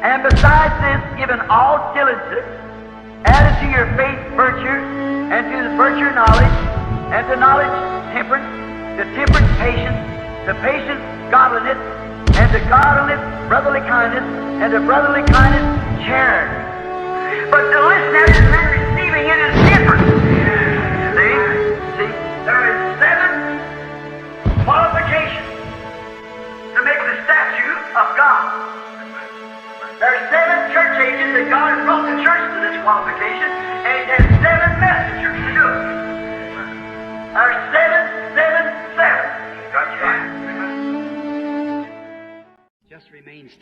And besides this, given all diligence, added to your faith virtue, and to the virtue knowledge, and to knowledge temperance, to temperance patience, to patience godliness, and to godliness brotherly kindness, and to brotherly kindness charity. But to listen at it and then receiving it is different. See, there is 7 qualifications to make the statue of God. There are 7 church ages that God has brought the church to this qualification, and He has 7 messengers to do it. There are 7, 7, 7. Got you right.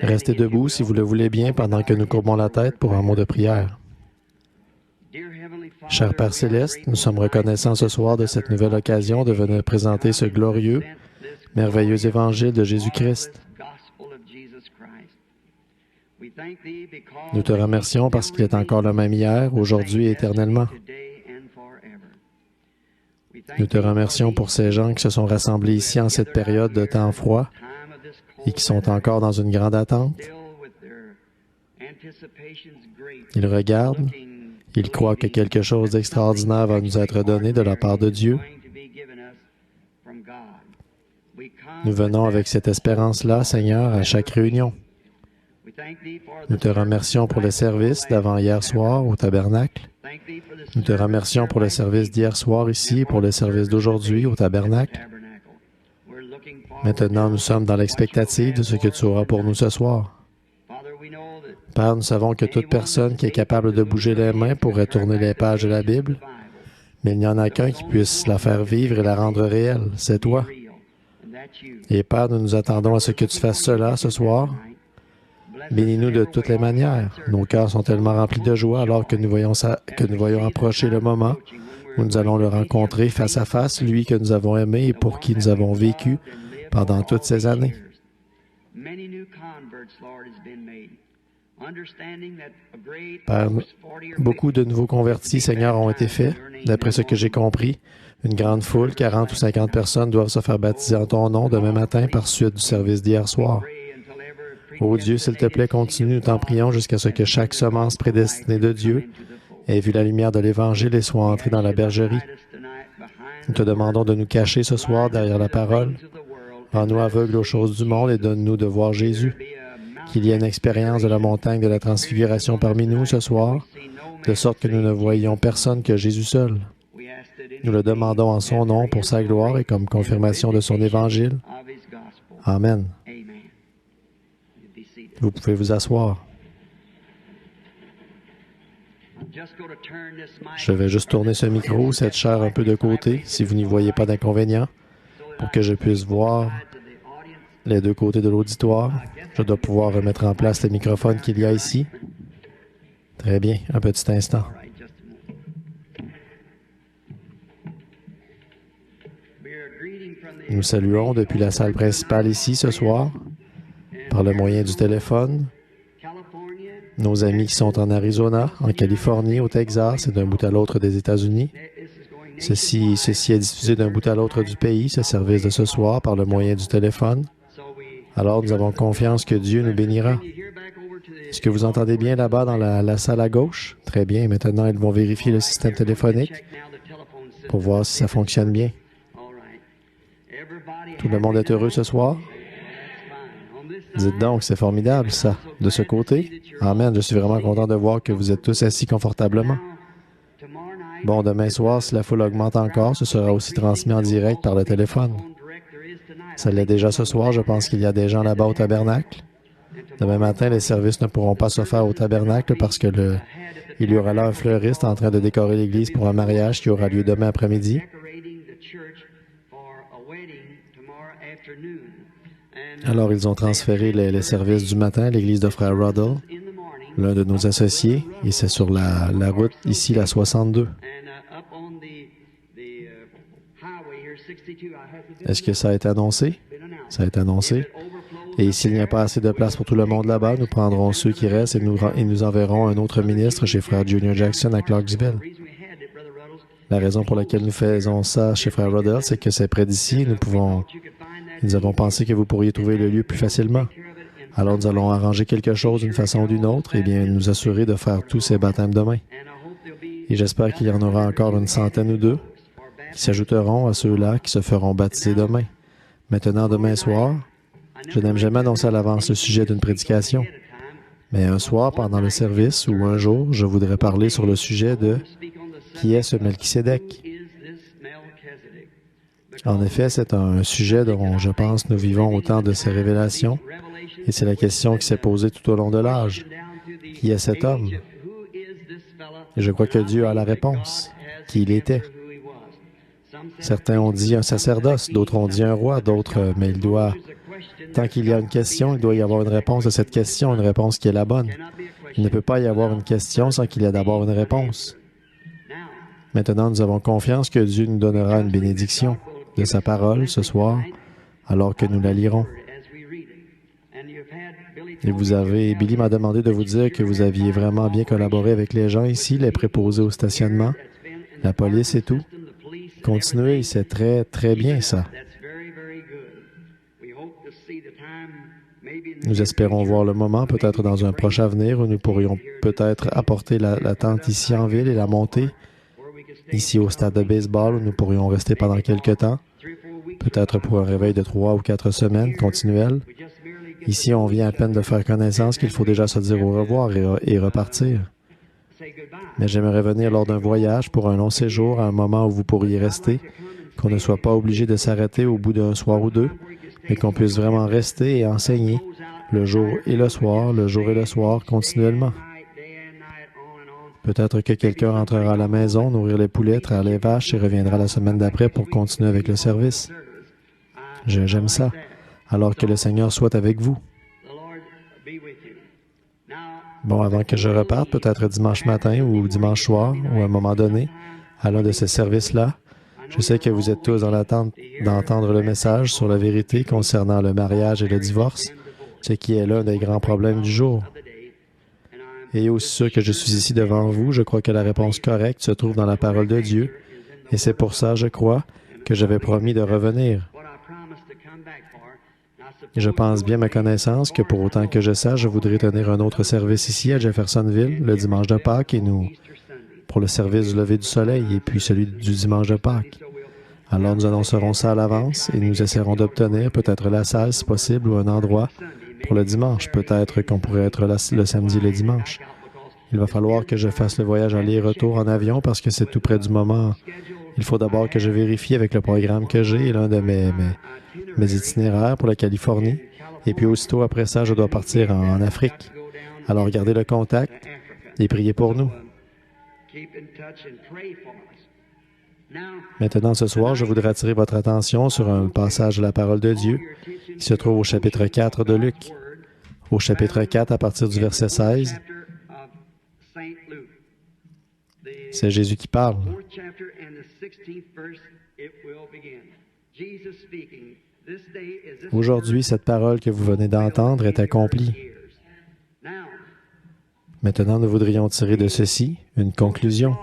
Restez debout si vous le voulez bien pendant que nous courbons la tête pour un mot de prière. Cher Père Céleste, nous sommes reconnaissants ce soir de cette nouvelle occasion de venir présenter ce glorieux, merveilleux évangile de Jésus-Christ. Nous te remercions parce qu'il est encore le même hier, aujourd'hui et éternellement. Nous te remercions pour ces gens qui se sont rassemblés ici en cette période de temps froid et qui sont encore dans une grande attente. Ils regardent, ils croient que quelque chose d'extraordinaire va nous être donné de la part de Dieu. Nous venons avec cette espérance-là, Seigneur, à chaque réunion. Nous te remercions pour le service d'avant-hier soir au tabernacle. Nous te remercions pour le service d'hier soir ici et pour le service d'aujourd'hui au tabernacle. Maintenant, nous sommes dans l'expectative de ce que tu auras pour nous ce soir. Père, nous savons que toute personne qui est capable de bouger les mains pourrait tourner les pages de la Bible, mais il n'y en a qu'un qui puisse la faire vivre et la rendre réelle, c'est toi. Et Père, nous nous attendons à ce que tu fasses cela ce soir. Bénis-nous de toutes les manières. Nos cœurs sont tellement remplis de joie alors que nous voyons approcher le moment où nous allons le rencontrer face à face, lui que nous avons aimé et pour qui nous avons vécu pendant toutes ces années. Père, beaucoup de nouveaux convertis, Seigneur, ont été faits. D'après ce que j'ai compris, une grande foule, 40 ou 50 personnes, doivent se faire baptiser en ton nom demain matin par suite du service d'hier soir. Ô Dieu, s'il te plaît, continue, nous t'en prions, jusqu'à ce que chaque semence prédestinée de Dieu ait vu la lumière de l'Évangile et soit entrée dans la bergerie. Nous te demandons de nous cacher ce soir derrière la parole. Rends-nous aveugles aux choses du monde et donne-nous de voir Jésus. Qu'il y ait une expérience de la montagne de la transfiguration parmi nous ce soir, de sorte que nous ne voyions personne que Jésus seul. Nous le demandons en son nom, pour sa gloire et comme confirmation de son Évangile. Amen. Vous pouvez vous asseoir. Je vais juste tourner ce micro, cette chaire un peu de côté, si vous n'y voyez pas d'inconvénient, pour que je puisse voir les deux côtés de l'auditoire. Je dois pouvoir remettre en place les microphones qu'il y a ici. Très bien, un petit instant. Nous saluons depuis la salle principale ici ce soir, par le moyen du téléphone, nos amis qui sont en Arizona, en Californie, au Texas et d'un bout à l'autre des États-Unis. Ceci est diffusé d'un bout à l'autre du pays, ce service de ce soir, par le moyen du téléphone. Alors, nous avons confiance que Dieu nous bénira. Est-ce que vous entendez bien là-bas dans la salle à gauche? Très bien. Maintenant, ils vont vérifier le système téléphonique pour voir si ça fonctionne bien. Tout le monde est heureux ce soir? Dites donc, c'est formidable, ça. De ce côté? Amen. Je suis vraiment content de voir que vous êtes tous assis confortablement. Bon, demain soir, si la foule augmente encore, ce sera aussi transmis en direct par le téléphone. Ça l'est déjà ce soir. Je pense qu'il y a des gens là-bas au tabernacle. Demain matin, les services ne pourront pas se faire au tabernacle parce que il y aura là un fleuriste en train de décorer l'église pour un mariage qui aura lieu demain après-midi. Alors, ils ont transféré les services du matin à l'église de Frère Ruddle, l'un de nos associés, et c'est sur la route, ici, la 62. Est-ce que ça a été annoncé? Ça a été annoncé. Et s'il n'y a pas assez de place pour tout le monde là-bas, nous prendrons ceux qui restent et nous enverrons un autre ministre chez Frère Junior Jackson à Clarksville. La raison pour laquelle nous faisons ça chez Frère Ruddle, c'est que c'est près d'ici. Nous avons pensé que vous pourriez trouver le lieu plus facilement. Alors nous allons arranger quelque chose d'une façon ou d'une autre et bien nous assurer de faire tous ces baptêmes demain. Et j'espère qu'il y en aura encore une centaine ou deux qui s'ajouteront à ceux-là qui se feront baptiser demain. Maintenant, demain soir, je n'aime jamais annoncer à l'avance le sujet d'une prédication. Mais un soir, pendant le service, ou un jour, je voudrais parler sur le sujet de « Qui est ce Melchisédek ?» En effet, c'est un sujet dont je pense nous vivons au temps de ces révélations, et c'est la question qui s'est posée tout au long de l'âge. Qui est cet homme? Et je crois que Dieu a la réponse. Qui il était? Certains ont dit un sacerdoce, d'autres ont dit un roi, d'autres, mais il doit... Tant qu'il y a une question, il doit y avoir une réponse à cette question, une réponse qui est la bonne. Il ne peut pas y avoir une question sans qu'il y ait d'abord une réponse. Maintenant, nous avons confiance que Dieu nous donnera une bénédiction de sa parole ce soir, alors que nous la lirons. Et Billy m'a demandé de vous dire que vous aviez vraiment bien collaboré avec les gens ici, les préposés au stationnement, la police et tout. Continuez, c'est très, très bien ça. Nous espérons voir le moment, peut-être dans un prochain avenir, où nous pourrions peut-être apporter la tente ici en ville et la monter ici au stade de baseball, où nous pourrions rester pendant quelques temps, peut-être pour un réveil de 3 ou 4 semaines continuel. Ici, on vient à peine de faire connaissance qu'il faut déjà se dire au revoir et repartir. Mais j'aimerais venir lors d'un voyage pour un long séjour à un moment où vous pourriez rester, qu'on ne soit pas obligé de s'arrêter au bout d'un soir ou deux, mais qu'on puisse vraiment rester et enseigner le jour et le soir, continuellement. Peut-être que quelqu'un rentrera à la maison, nourrir les poulets, traire les vaches et reviendra la semaine d'après pour continuer avec le service. J'aime ça. Alors que le Seigneur soit avec vous. Bon, avant que je reparte, peut-être dimanche matin ou dimanche soir, ou à un moment donné, à l'un de ces services-là, je sais que vous êtes tous dans l'attente d'entendre le message sur la vérité concernant le mariage et le divorce, ce qui est l'un des grands problèmes du jour. Et aussi sûr que je suis ici devant vous, je crois que la réponse correcte se trouve dans la parole de Dieu, et c'est pour ça, je crois, que j'avais promis de revenir. Et je pense bien ma connaissance que pour autant que je sache, je voudrais tenir un autre service ici à Jeffersonville, le dimanche de Pâques, pour le service du lever du soleil, et puis celui du dimanche de Pâques. Alors nous annoncerons ça à l'avance et nous essaierons d'obtenir peut-être la salle, si possible, ou un endroit pour le dimanche. Peut-être qu'on pourrait être là le samedi et le dimanche. Il va falloir que je fasse le voyage aller-retour en avion parce que c'est tout près du moment. Il faut d'abord que je vérifie avec le programme que j'ai, l'un de mes itinéraires pour la Californie. Et puis aussitôt après ça, je dois partir en Afrique. Alors gardez le contact et priez pour nous. Maintenant, ce soir, je voudrais attirer votre attention sur un passage de la parole de Dieu qui se trouve au chapitre 4 de Luc. Au chapitre 4, à partir du verset 16, c'est Jésus qui parle. Aujourd'hui, cette parole que vous venez d'entendre est accomplie. Maintenant, nous voudrions tirer de ceci une conclusion.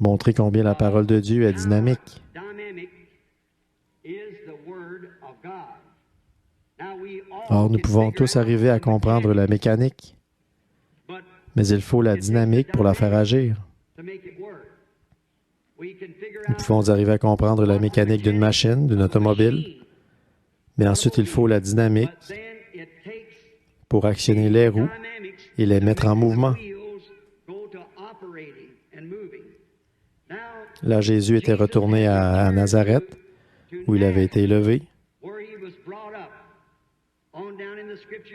Montrer combien la parole de Dieu est dynamique. Or, nous pouvons tous arriver à comprendre la mécanique, mais il faut la dynamique pour la faire agir. Nous pouvons arriver à comprendre la mécanique d'une machine, d'une automobile, mais ensuite il faut la dynamique pour actionner les roues et les mettre en mouvement. Là, Jésus était retourné à Nazareth, où il avait été élevé.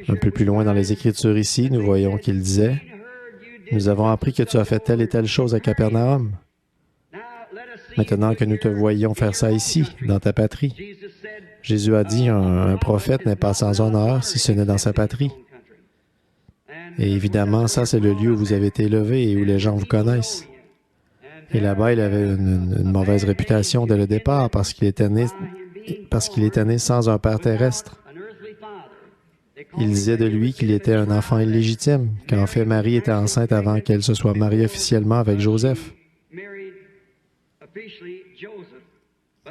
Un peu plus loin dans les Écritures ici, nous voyons qu'il disait, « Nous avons appris que tu as fait telle et telle chose à Capernaum. Maintenant que nous te voyons faire ça ici, dans ta patrie. » Jésus a dit, un prophète n'est pas sans honneur si ce n'est dans sa patrie. Et évidemment, ça, c'est le lieu où vous avez été élevé et où les gens vous connaissent. Et là-bas, il avait une mauvaise réputation dès le départ parce qu'il était né sans un père terrestre. Il disait de lui qu'il était un enfant illégitime, qu'en fait Marie était enceinte avant qu'elle se soit mariée officiellement avec Joseph.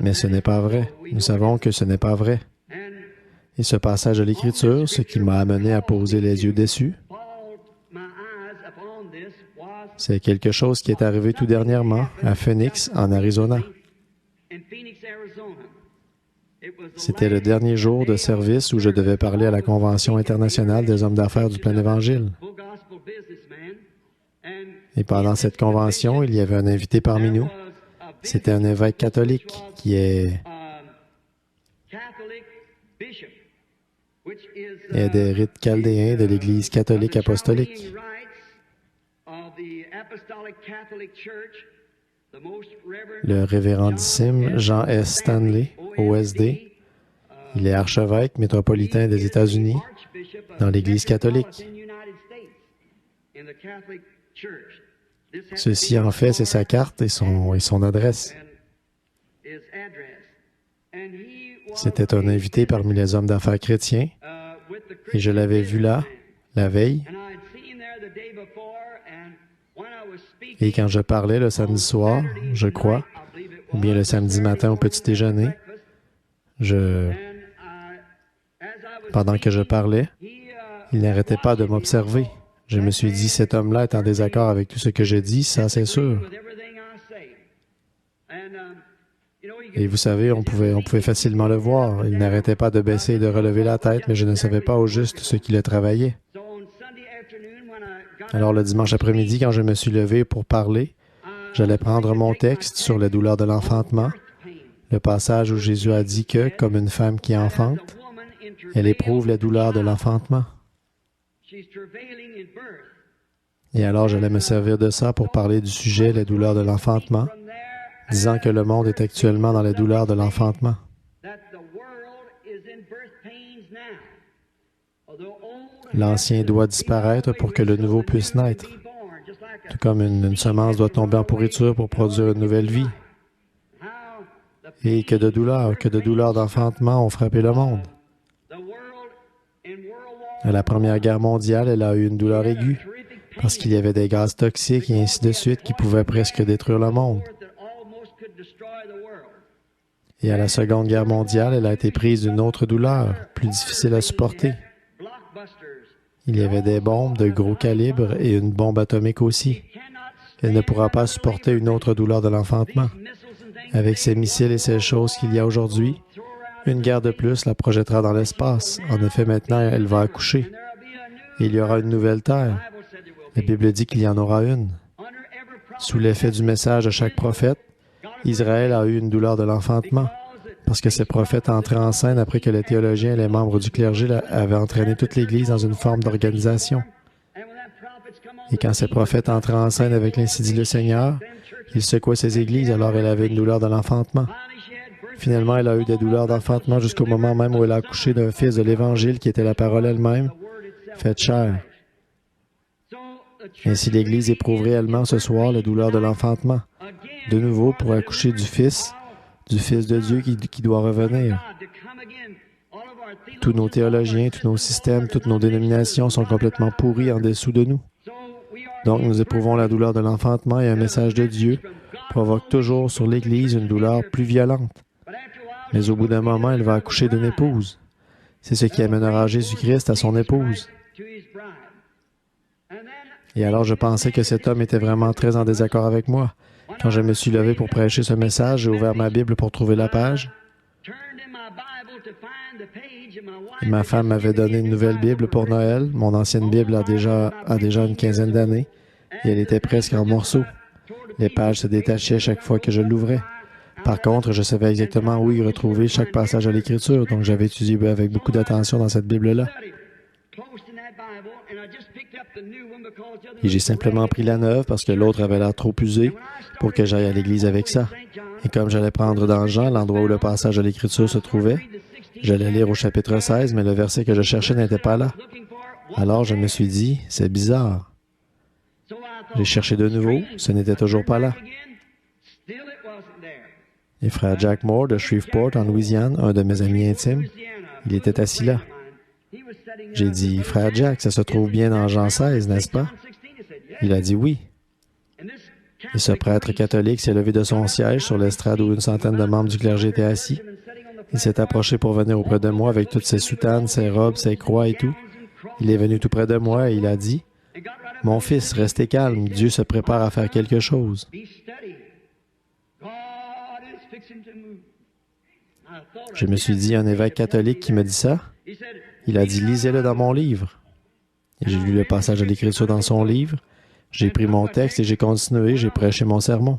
Mais ce n'est pas vrai. Nous savons que ce n'est pas vrai. Et ce passage de l'Écriture, ce qui m'a amené à poser les yeux dessus, c'est quelque chose qui est arrivé tout dernièrement à Phoenix, en Arizona. C'était le dernier jour de service où je devais parler à la Convention internationale des hommes d'affaires du plein Évangile. Et pendant cette convention, il y avait un invité parmi nous. C'était un évêque catholique qui est des rites chaldéens de l'Église catholique apostolique. Le révérendissime Jean S. Stanley, OSD. Il est archevêque métropolitain des États-Unis dans l'Église catholique. Ceci, en fait, c'est sa carte et son adresse. C'était un invité parmi les hommes d'affaires chrétiens et je l'avais vu là, la veille. Et quand je parlais le samedi soir, je crois, ou bien le samedi matin au petit déjeuner, pendant que je parlais, il n'arrêtait pas de m'observer. Je me suis dit, cet homme-là est en désaccord avec tout ce que je dis, ça c'est sûr. Et vous savez, on pouvait facilement le voir. Il n'arrêtait pas de baisser et de relever la tête, mais je ne savais pas au juste ce qui le travaillait. Alors le dimanche après-midi, quand je me suis levé pour parler, j'allais prendre mon texte sur la douleur de l'enfantement, le passage où Jésus a dit que, comme une femme qui enfante, elle éprouve la douleur de l'enfantement. Et alors j'allais me servir de ça pour parler du sujet, la douleur de l'enfantement, disant que le monde est actuellement dans la douleur de l'enfantement. L'ancien doit disparaître pour que le nouveau puisse naître, tout comme une semence doit tomber en pourriture pour produire une nouvelle vie. Et que de douleurs d'enfantement ont frappé le monde. À la Première Guerre mondiale, elle a eu une douleur aiguë, parce qu'il y avait des gaz toxiques et ainsi de suite qui pouvaient presque détruire le monde. Et à la Seconde Guerre mondiale, elle a été prise d'une autre douleur, plus difficile à supporter. Il y avait des bombes de gros calibre et une bombe atomique aussi. Elle ne pourra pas supporter une autre douleur de l'enfantement. Avec ces missiles et ces choses qu'il y a aujourd'hui, une guerre de plus la projettera dans l'espace. En effet, maintenant, elle va accoucher. Et il y aura une nouvelle terre. La Bible dit qu'il y en aura une. Sous l'effet du message de chaque prophète, Israël a eu une douleur de l'enfantement, parce que ces prophètes entraient en scène après que les théologiens et les membres du clergé avaient entraîné toute l'Église dans une forme d'organisation. Et quand ces prophètes entraient en scène avec l'ainsi dit le Seigneur, ils secouaient ces églises, alors elle avait une douleur de l'enfantement. Finalement, elle a eu des douleurs d'enfantement jusqu'au moment même où elle a accouché d'un fils de l'Évangile qui était la parole elle-même, faite chair. Ainsi, l'Église éprouve réellement ce soir la douleur de l'enfantement, de nouveau pour accoucher du Fils de Dieu qui doit revenir. Tous nos théologiens, tous nos systèmes, toutes nos dénominations sont complètement pourris en dessous de nous. Donc, nous éprouvons la douleur de l'enfantement et un message de Dieu provoque toujours sur l'Église une douleur plus violente. Mais au bout d'un moment, elle va accoucher d'une épouse. C'est ce qui amènera Jésus-Christ à son épouse. Et alors, je pensais que cet homme était vraiment très en désaccord avec moi. Quand je me suis levé pour prêcher ce message, j'ai ouvert ma Bible pour trouver la page. Et ma femme m'avait donné une nouvelle Bible pour Noël. Mon ancienne Bible a déjà une quinzaine d'années et elle était presque en morceaux. Les pages se détachaient chaque fois que je l'ouvrais. Par contre, je savais exactement où y retrouver chaque passage de l'Écriture, donc j'avais étudié avec beaucoup d'attention dans cette Bible-là. Et j'ai simplement pris la neuve parce que l'autre avait l'air trop usé pour que j'aille à l'église avec ça. Et comme j'allais prendre dans Jean, l'endroit où le passage de l'Écriture se trouvait, j'allais lire au chapitre 16, mais le verset que je cherchais n'était pas là. Alors je me suis dit, c'est bizarre. J'ai cherché de nouveau, ce n'était toujours pas là. Et frère Jack Moore de Shreveport, en Louisiane, un de mes amis intimes, il était assis là. J'ai dit, « Frère Jack, ça se trouve bien dans Jean 16, n'est-ce pas? » Il a dit oui. Et ce prêtre catholique s'est levé de son siège sur l'estrade où une centaine de membres du clergé étaient assis. Il s'est approché pour venir auprès de moi avec toutes ses soutanes, ses robes, ses croix et tout. Il est venu tout près de moi et il a dit, « Mon fils, restez calme, Dieu se prépare à faire quelque chose. » Je me suis dit, un évêque catholique qui me dit ça? Il a dit, lisez-le dans mon livre. Et j'ai lu le passage de l'Écriture dans son livre. J'ai pris mon texte et j'ai continué, j'ai prêché mon sermon.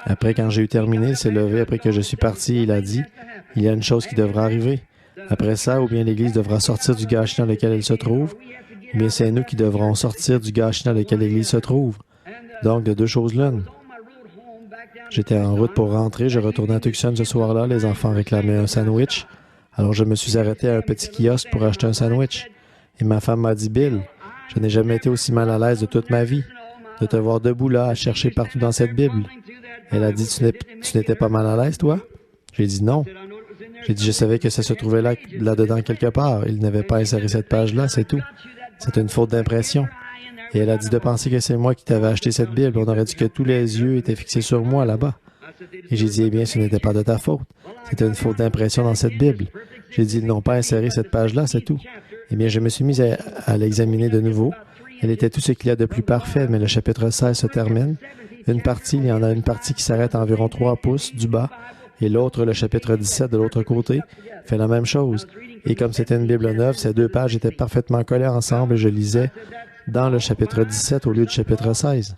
Après, quand j'ai eu terminé, il s'est levé après que je suis parti, il a dit, il y a une chose qui devra arriver. Après ça, ou bien l'Église devra sortir du gâchis dans lequel elle se trouve, ou bien c'est nous qui devrons sortir du gâchis dans lequel l'Église se trouve. Donc, de deux choses l'une. J'étais en route pour rentrer, je retournais à Tucson ce soir-là, les enfants réclamaient un sandwich. Alors je me suis arrêté à un petit kiosque pour acheter un sandwich. Et ma femme m'a dit, « Bill, je n'ai jamais été aussi mal à l'aise de toute ma vie, de te voir debout là, à chercher partout dans cette Bible. » Elle a dit, « Tu n'étais pas mal à l'aise, toi? » J'ai dit, « Non. » J'ai dit, « Je savais que ça se trouvait là-dedans quelque part. Il n'avait pas inséré cette page-là, c'est tout. C'est une faute d'impression. » Et elle a dit de penser que c'est moi qui t'avais acheté cette Bible. On aurait dit que tous les yeux étaient fixés sur moi là-bas. Et j'ai dit, eh bien, ce n'était pas de ta faute. C'était une faute d'impression dans cette Bible. J'ai dit, ils n'ont pas inséré cette page-là, c'est tout. Eh bien, je me suis mis à l'examiner de nouveau. Elle était tout ce qu'il y a de plus parfait, mais le chapitre 16 se termine. Il y en a une partie qui s'arrête à environ 3 pouces du bas, et l'autre, le chapitre 17 de l'autre côté, fait la même chose. Et comme c'était une Bible neuve, ces deux pages étaient parfaitement collées ensemble et je lisais dans le chapitre 17 au lieu du chapitre 16.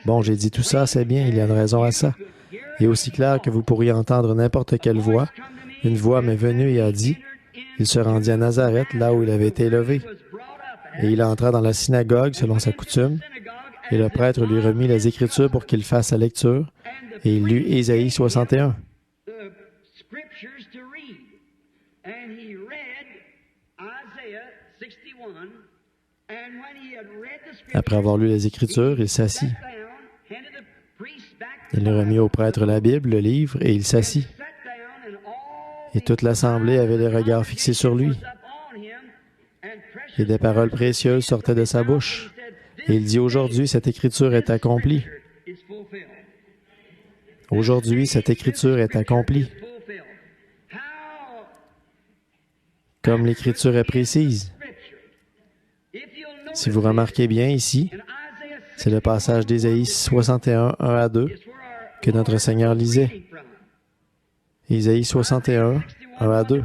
Bon, j'ai dit tout ça, c'est bien, il y a une raison à ça. Et aussi clair que vous pourriez entendre n'importe quelle voix, une voix m'est venue et a dit, il se rendit à Nazareth, là où il avait été élevé. Et il entra dans la synagogue selon sa coutume, et le prêtre lui remit les Écritures pour qu'il fasse sa lecture, et il lut Ésaïe 61. Après avoir lu les Écritures, il s'assit. Il remit au prêtre la Bible, le livre, et il s'assit. Et toute l'assemblée avait les regards fixés sur lui. Et des paroles précieuses sortaient de sa bouche. Et il dit, aujourd'hui, cette Écriture est accomplie. Aujourd'hui, cette Écriture est accomplie. Comme l'Écriture est précise. Si vous remarquez bien ici, c'est le passage d'Ésaïe 61, 1 à 2, que notre Seigneur lisait. Ésaïe 61, 1 à 2.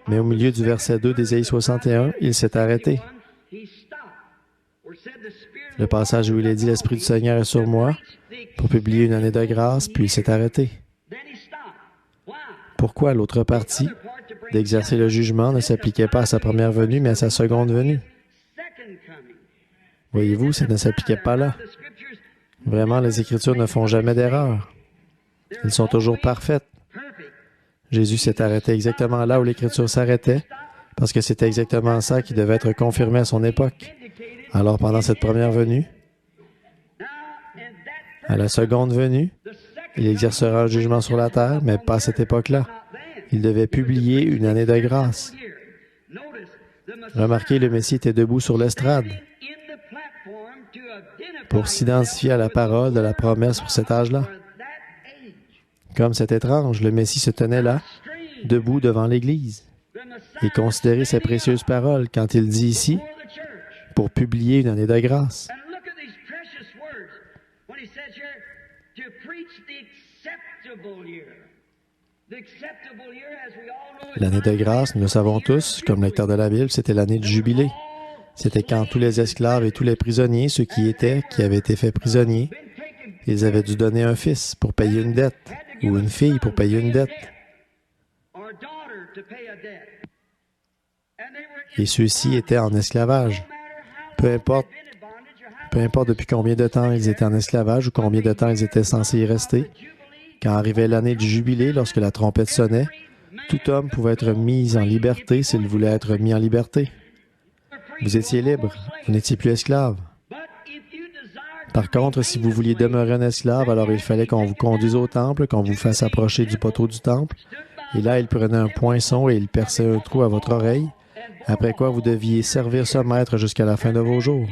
Mais au milieu du verset 2 d'Ésaïe 61, il s'est arrêté. Le passage où il est dit « L'Esprit du Seigneur est sur moi » pour publier une année de grâce, puis il s'est arrêté. Pourquoi l'autre partie d'exercer le jugement ne s'appliquait pas à sa première venue, mais à sa seconde venue? Voyez-vous, ça ne s'appliquait pas là. Vraiment, les Écritures ne font jamais d'erreur. Elles sont toujours parfaites. Jésus s'est arrêté exactement là où l'Écriture s'arrêtait, parce que c'était exactement ça qui devait être confirmé à son époque. Alors, pendant cette première venue, à la seconde venue, il exercera un jugement sur la terre, mais pas à cette époque-là. Il devait publier une année de grâce. Remarquez, le Messie était debout sur l'estrade pour s'identifier à la parole de la promesse pour cet âge-là. Comme c'est étrange, le Messie se tenait là, debout devant l'Église, et considérait ces précieuses paroles quand il dit ici, pour publier une année de grâce. L'année de grâce, nous le savons tous, comme lecteurs de la Bible, c'était l'année du jubilé. C'était quand tous les esclaves et tous les prisonniers, ceux qui avaient été faits prisonniers, ils avaient dû donner un fils pour payer une dette, ou une fille pour payer une dette. Et ceux-ci étaient en esclavage. Peu importe depuis combien de temps ils étaient en esclavage ou combien de temps ils étaient censés y rester, quand arrivait l'année du jubilé, lorsque la trompette sonnait, tout homme pouvait être mis en liberté s'il voulait être mis en liberté. Vous étiez libre, vous n'étiez plus esclave. Par contre, si vous vouliez demeurer un esclave, alors il fallait qu'on vous conduise au temple, qu'on vous fasse approcher du poteau du temple, et là, il prenait un poinçon et il perçait un trou à votre oreille, après quoi vous deviez servir ce maître jusqu'à la fin de vos jours.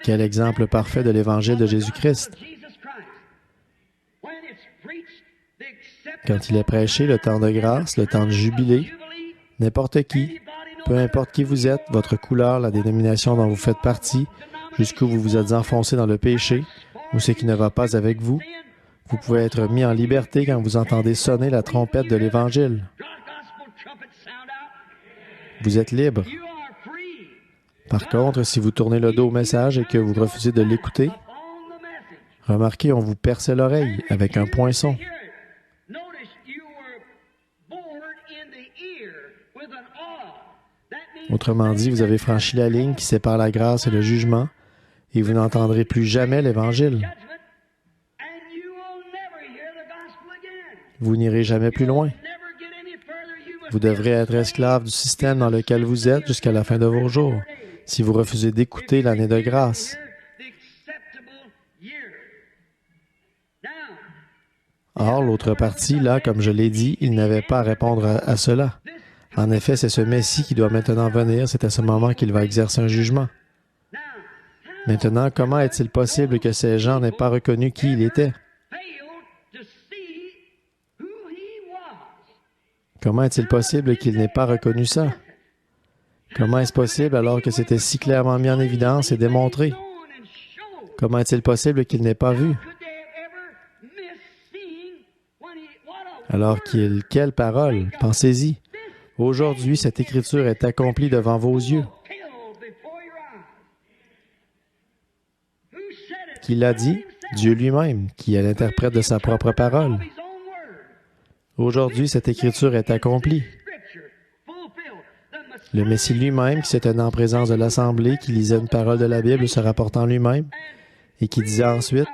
Quel exemple parfait de l'Évangile de Jésus-Christ. Quand il est prêché, le temps de grâce, le temps de jubilé, n'importe qui, peu importe qui vous êtes, votre couleur, la dénomination dont vous faites partie, jusqu'où vous vous êtes enfoncé dans le péché, ou ce qui ne va pas avec vous, vous pouvez être mis en liberté quand vous entendez sonner la trompette de l'Évangile. Vous êtes libre. Par contre, si vous tournez le dos au message et que vous refusez de l'écouter, remarquez, on vous perçait l'oreille avec un poinçon. Autrement dit, vous avez franchi la ligne qui sépare la grâce et le jugement, et vous n'entendrez plus jamais l'Évangile. Vous n'irez jamais plus loin. Vous devrez être esclave du système dans lequel vous êtes jusqu'à la fin de vos jours, si vous refusez d'écouter l'année de grâce. Or, l'autre partie, là, comme je l'ai dit, il n'avait pas à répondre à cela. En effet, c'est ce Messie qui doit maintenant venir, c'est à ce moment qu'il va exercer un jugement. Maintenant, comment est-il possible que ces gens n'aient pas reconnu qui il était? Comment est-il possible qu'il n'ait pas reconnu ça? Comment est-ce possible alors que c'était si clairement mis en évidence et démontré? Comment est-il possible qu'il n'ait pas vu? Alors quelle parole? Pensez-y. Aujourd'hui, cette écriture est accomplie devant vos yeux. Qui l'a dit? Dieu lui-même, qui est l'interprète de sa propre parole. Aujourd'hui, cette écriture est accomplie. Le Messie lui-même, qui se tenait en présence de l'Assemblée, qui lisait une parole de la Bible se rapportant lui-même, et qui disait ensuite,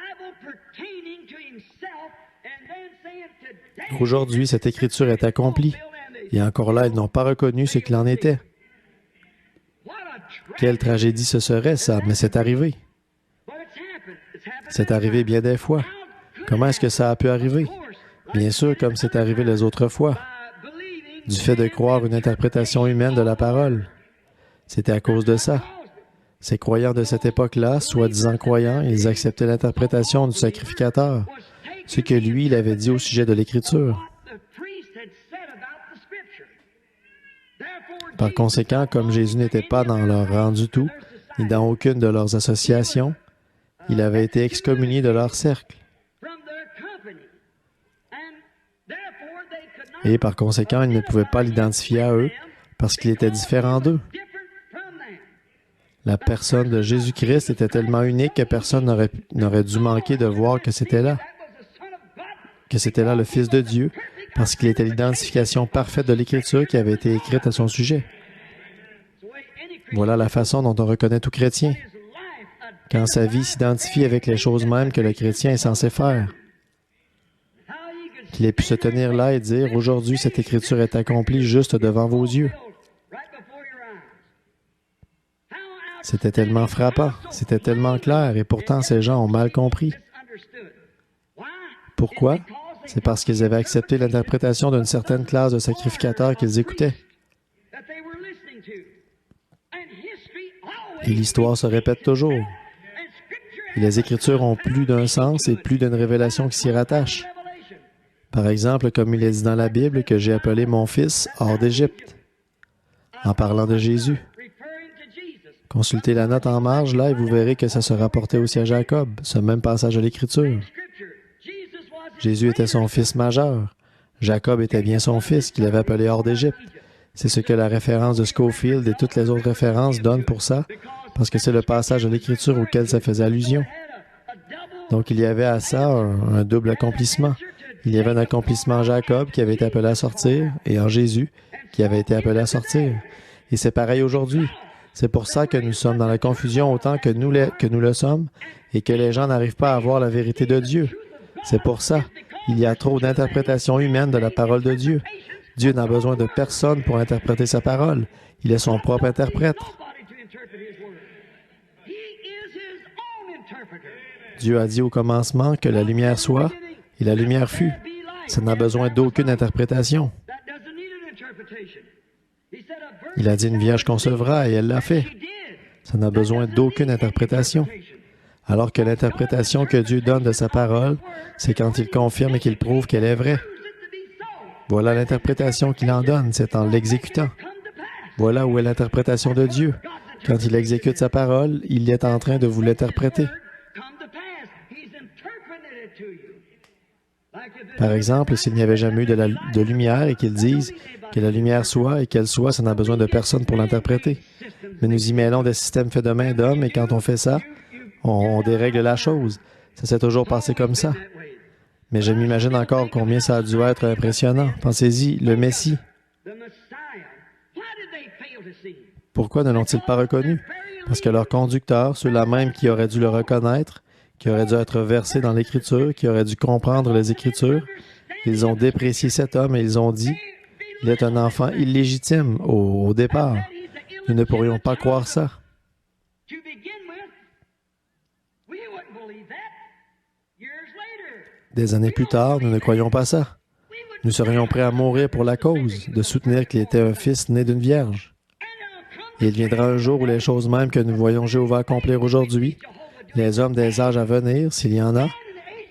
« Aujourd'hui, cette écriture est accomplie. » Et encore là, ils n'ont pas reconnu ce qu'il en était. Quelle tragédie ce serait, ça, mais c'est arrivé. C'est arrivé bien des fois. Comment est-ce que ça a pu arriver? Bien sûr, comme c'est arrivé les autres fois. Du fait de croire une interprétation humaine de la parole. C'était à cause de ça. Ces croyants de cette époque-là, soi-disant croyants, ils acceptaient l'interprétation du sacrificateur, ce que lui, il avait dit au sujet de l'Écriture. Par conséquent, comme Jésus n'était pas dans leur rang du tout, ni dans aucune de leurs associations, il avait été excommunié de leur cercle. Et par conséquent, ils ne pouvaient pas l'identifier à eux, parce qu'il était différent d'eux. La personne de Jésus-Christ était tellement unique que personne n'aurait dû manquer de voir que c'était là le Fils de Dieu, parce qu'il était l'identification parfaite de l'Écriture qui avait été écrite à son sujet. Voilà la façon dont on reconnaît tout chrétien, quand sa vie s'identifie avec les choses mêmes que le chrétien est censé faire. Qu'il ait pu se tenir là et dire, « Aujourd'hui, cette Écriture est accomplie juste devant vos yeux. » C'était tellement frappant, c'était tellement clair, et pourtant ces gens ont mal compris. Pourquoi? C'est parce qu'ils avaient accepté l'interprétation d'une certaine classe de sacrificateurs qu'ils écoutaient. Et l'histoire se répète toujours. Et les Écritures ont plus d'un sens et plus d'une révélation qui s'y rattache. Par exemple, comme il est dit dans la Bible, que j'ai appelé mon fils hors d'Égypte, en parlant de Jésus. Consultez la note en marge, là, et vous verrez que ça se rapportait aussi à Jacob, ce même passage de l'Écriture. Jésus était son fils majeur. Jacob était bien son fils, qu'il avait appelé hors d'Égypte. C'est ce que la référence de Scofield et toutes les autres références donnent pour ça, parce que c'est le passage de l'Écriture auquel ça faisait allusion. Donc, il y avait à ça un double accomplissement. Il y avait un accomplissement en Jacob qui avait été appelé à sortir, et en Jésus qui avait été appelé à sortir. Et c'est pareil aujourd'hui. C'est pour ça que nous sommes dans la confusion autant que nous le sommes, et que les gens n'arrivent pas à voir la vérité de Dieu. C'est pour ça. Il y a trop d'interprétations humaines de la parole de Dieu. Dieu n'a besoin de personne pour interpréter sa parole. Il est son propre interprète. Dieu a dit au commencement que la lumière soit, et la lumière fut. Ça n'a besoin d'aucune interprétation. Il a dit une vierge concevra, et elle l'a fait. Ça n'a besoin d'aucune interprétation. Alors que l'interprétation que Dieu donne de sa parole, c'est quand il confirme et qu'il prouve qu'elle est vraie. Voilà l'interprétation qu'il en donne, c'est en l'exécutant. Voilà où est l'interprétation de Dieu. Quand il exécute sa parole, il est en train de vous l'interpréter. Par exemple, s'il n'y avait jamais eu de lumière et qu'ils disent que la lumière soit et qu'elle soit, ça n'a besoin de personne pour l'interpréter. Mais nous y mêlons des systèmes faits de main d'homme et quand on fait ça, on dérègle la chose. Ça s'est toujours passé comme ça. Mais je m'imagine encore combien ça a dû être impressionnant. Pensez-y, le Messie. Pourquoi ne l'ont-ils pas reconnu? Parce que leurs conducteurs, ceux-là même qui auraient dû le reconnaître, qui auraient dû être versés dans l'Écriture, qui auraient dû comprendre les Écritures, ils ont déprécié cet homme et ils ont dit, il est un enfant illégitime au départ. Nous ne pourrions pas croire ça. Des années plus tard, nous ne croyons pas ça. Nous serions prêts à mourir pour la cause, de soutenir qu'il était un fils né d'une vierge. Et il viendra un jour où les choses mêmes que nous voyons Jéhovah accomplir aujourd'hui, les hommes des âges à venir, s'il y en a,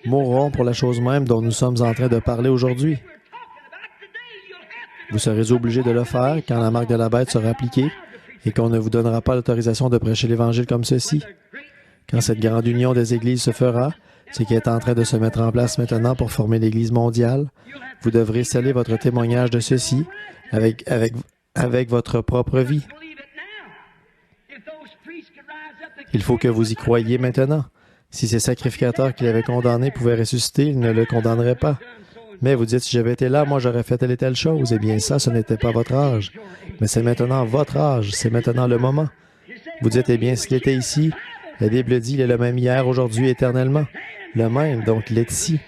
mourront pour la chose même dont nous sommes en train de parler aujourd'hui. Vous serez obligés de le faire quand la marque de la bête sera appliquée et qu'on ne vous donnera pas l'autorisation de prêcher l'Évangile comme ceci. Quand cette grande union des Églises se fera, ce qui est en train de se mettre en place maintenant pour former l'Église mondiale, vous devrez sceller votre témoignage de ceci avec votre propre vie. Il faut que vous y croyiez maintenant. Si ces sacrificateurs qu'il avait condamnés pouvaient ressusciter, ils ne le condamneraient pas. Mais vous dites, si j'avais été là, moi j'aurais fait telle et telle chose. Eh bien ça, ce n'était pas votre âge. Mais c'est maintenant votre âge, c'est maintenant le moment. Vous dites, eh bien, s'il était ici, la Bible dit, il est le même hier, aujourd'hui, éternellement. Le même, donc il est ici.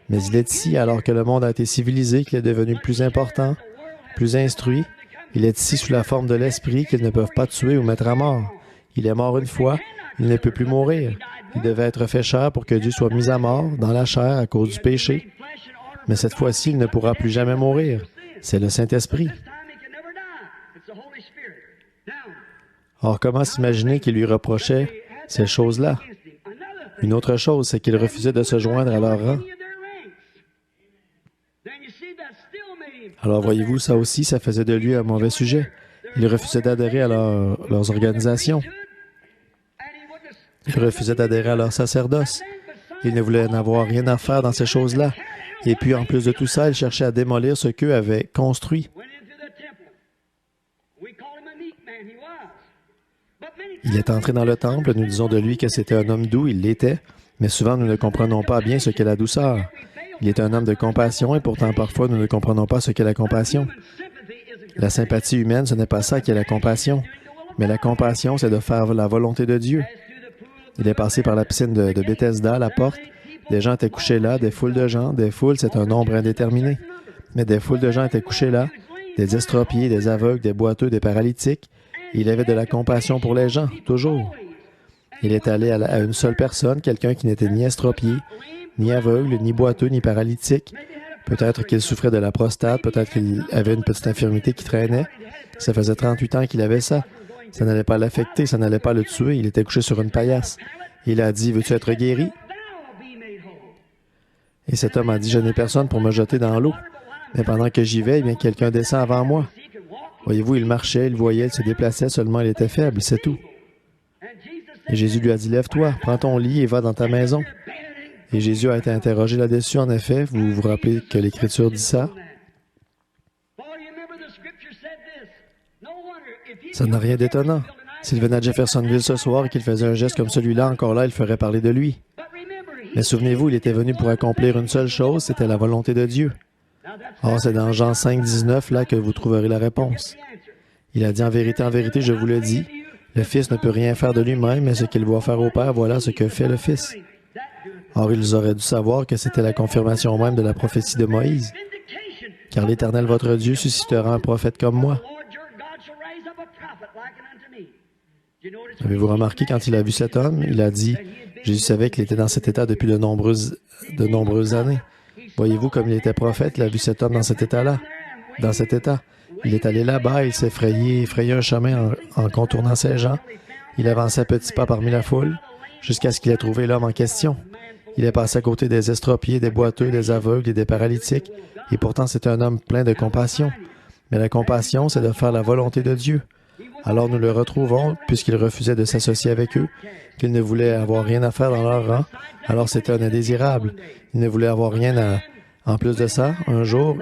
Mais il est ici alors que le monde a été civilisé, qu'il est devenu plus important, plus instruit. Il est ici sous la forme de l'esprit qu'ils ne peuvent pas tuer ou mettre à mort. Il est mort une fois, il ne peut plus mourir. Il devait être fait chair pour que Dieu soit mis à mort dans la chair à cause du péché. Mais cette fois-ci, il ne pourra plus jamais mourir. C'est le Saint-Esprit. Or, comment s'imaginer qu'il lui reprochait ces choses-là? Une autre chose, c'est qu'il refusait de se joindre à leur rang. Alors, voyez-vous, ça aussi, ça faisait de lui un mauvais sujet. Il refusait d'adhérer à leurs organisations. Il refusait d'adhérer à leur sacerdoce. Il ne voulait n'avoir rien à faire dans ces choses-là. Et puis, en plus de tout ça, il cherchait à démolir ce qu'eux avaient construit. Il est entré dans le temple, nous disons de lui que c'était un homme doux, il l'était, mais souvent nous ne comprenons pas bien ce qu'est la douceur. Il est un homme de compassion et pourtant parfois nous ne comprenons pas ce qu'est la compassion. La sympathie humaine, ce n'est pas ça qui est la compassion, mais la compassion, c'est de faire la volonté de Dieu. Il est passé par la piscine de Bethesda, la porte. Des gens étaient couchés là, des foules de gens. Des foules, c'est un nombre indéterminé. Mais des foules de gens étaient couchés là, des estropiés, des aveugles, des boiteux, des paralytiques. Il avait de la compassion pour les gens, toujours. Il est allé à une seule personne, quelqu'un qui n'était ni estropié, ni aveugle, ni boiteux, ni paralytique. Peut-être qu'il souffrait de la prostate, peut-être qu'il avait une petite infirmité qui traînait. Ça faisait 38 ans qu'il avait ça. Ça n'allait pas l'affecter, ça n'allait pas le tuer. Il était couché sur une paillasse. Il a dit, « Veux-tu être guéri? » Et cet homme a dit, « Je n'ai personne pour me jeter dans l'eau. » Mais pendant que j'y vais, eh bien, quelqu'un descend avant moi. Voyez-vous, il marchait, il voyait, il se déplaçait, seulement il était faible, c'est tout. Et Jésus lui a dit, « Lève-toi, prends ton lit et va dans ta maison. » Et Jésus a été interrogé là-dessus, en effet. Vous vous rappelez que l'Écriture dit ça? Ça n'a rien d'étonnant. S'il venait à Jeffersonville ce soir et qu'il faisait un geste comme celui-là, encore là, il ferait parler de lui. Mais souvenez-vous, il était venu pour accomplir une seule chose, c'était la volonté de Dieu. Or, c'est dans Jean 5, 19, là, que vous trouverez la réponse. Il a dit, en vérité, je vous le dis, le Fils ne peut rien faire de lui-même, mais ce qu'il doit faire au Père, voilà ce que fait le Fils. Or, ils auraient dû savoir que c'était la confirmation même de la prophétie de Moïse. Car l'Éternel, votre Dieu, suscitera un prophète comme moi. Avez-vous remarqué quand il a vu cet homme, il a dit, Jésus savait qu'il était dans cet état depuis de nombreuses années. Voyez-vous, comme il était prophète, il a vu cet homme dans cet état-là, Il est allé là-bas, il s'est frayé un chemin en contournant ses gens. Il avançait à petits pas parmi la foule, jusqu'à ce qu'il ait trouvé l'homme en question. Il est passé à côté des estropiés, des boiteux, des aveugles et des paralytiques, et pourtant c'est un homme plein de compassion. Mais la compassion, c'est de faire la volonté de Dieu. Alors nous le retrouvons, puisqu'il refusait de s'associer avec eux, qu'il ne voulait avoir rien à faire dans leur rang, alors c'était un indésirable. Il ne voulait avoir rien à... En plus de ça, un jour,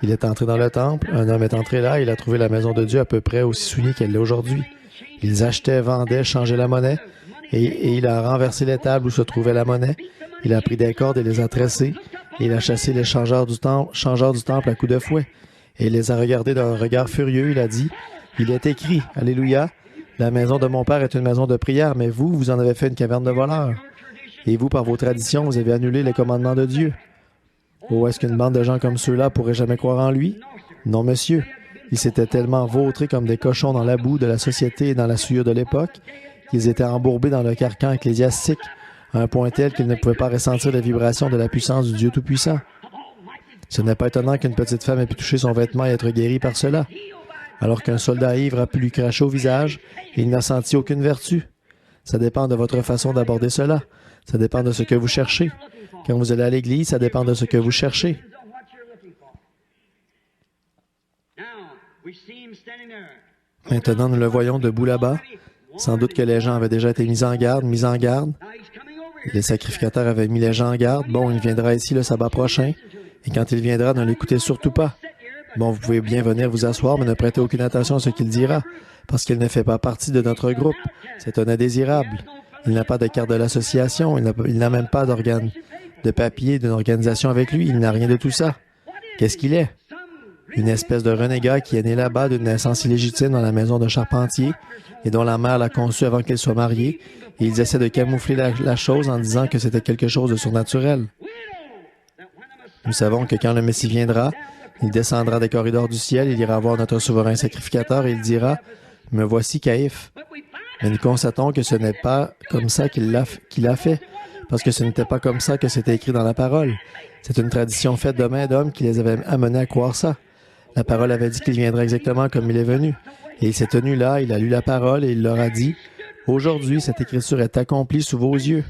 il est entré dans le temple, un homme est entré là, il a trouvé la maison de Dieu à peu près aussi souillée qu'elle l'est aujourd'hui. Ils achetaient, vendaient, changeaient la monnaie, et il a renversé les tables où se trouvait la monnaie. Il a pris des cordes et les a tressées, et il a chassé les changeurs du temple à coups de fouet. Et il les a regardés d'un regard furieux, il a dit, « Il est écrit, Alléluia, la maison de mon Père est une maison de prière, mais vous, vous en avez fait une caverne de voleurs. Et vous, par vos traditions, vous avez annulé les commandements de Dieu. Oh, est-ce qu'une bande de gens comme ceux-là pourrait jamais croire en lui? Non, monsieur. Ils s'étaient tellement vautrés comme des cochons dans la boue de la société et dans la souillure de l'époque qu'ils étaient embourbés dans le carcan ecclésiastique à un point tel qu'ils ne pouvaient pas ressentir les vibrations de la puissance du Dieu Tout-Puissant. Ce n'est pas étonnant qu'une petite femme ait pu toucher son vêtement et être guérie par cela, alors qu'un soldat ivre a pu lui cracher au visage et il n'a senti aucune vertu. Ça dépend de votre façon d'aborder cela. Ça dépend de ce que vous cherchez. Quand vous allez à l'église, ça dépend de ce que vous cherchez. Maintenant, nous le voyons debout là-bas. Sans doute que les gens avaient déjà été mis en garde. Les sacrificateurs avaient mis les gens en garde. Bon, il viendra ici le sabbat prochain. Et quand il viendra, ne l'écoutez surtout pas. Bon, vous pouvez bien venir vous asseoir, mais ne prêtez aucune attention à ce qu'il dira, parce qu'il ne fait pas partie de notre groupe. C'est un indésirable. Il n'a pas de carte de l'association. Il n'a même pas d'organe de papier d'une organisation avec lui. Il n'a rien de tout ça. Qu'est-ce qu'il est? Une espèce de renégat qui est né là-bas d'une naissance illégitime dans la maison d'un charpentier et dont la mère l'a conçu avant qu'il soit marié. Et ils essaient de camoufler la chose en disant que c'était quelque chose de surnaturel. Nous savons que quand le Messie viendra, il descendra des corridors du ciel, il ira voir notre souverain sacrificateur et il dira « Me voici, Caïphe ». Mais nous constatons que ce n'est pas comme ça qu'il l'a fait, parce que ce n'était pas comme ça que c'était écrit dans la parole. C'est une tradition faite de main d'homme qui les avait amenés à croire ça. La parole avait dit qu'il viendrait exactement comme il est venu. Et il s'est tenu là, il a lu la parole et il leur a dit « Aujourd'hui, cette écriture est accomplie sous vos yeux. »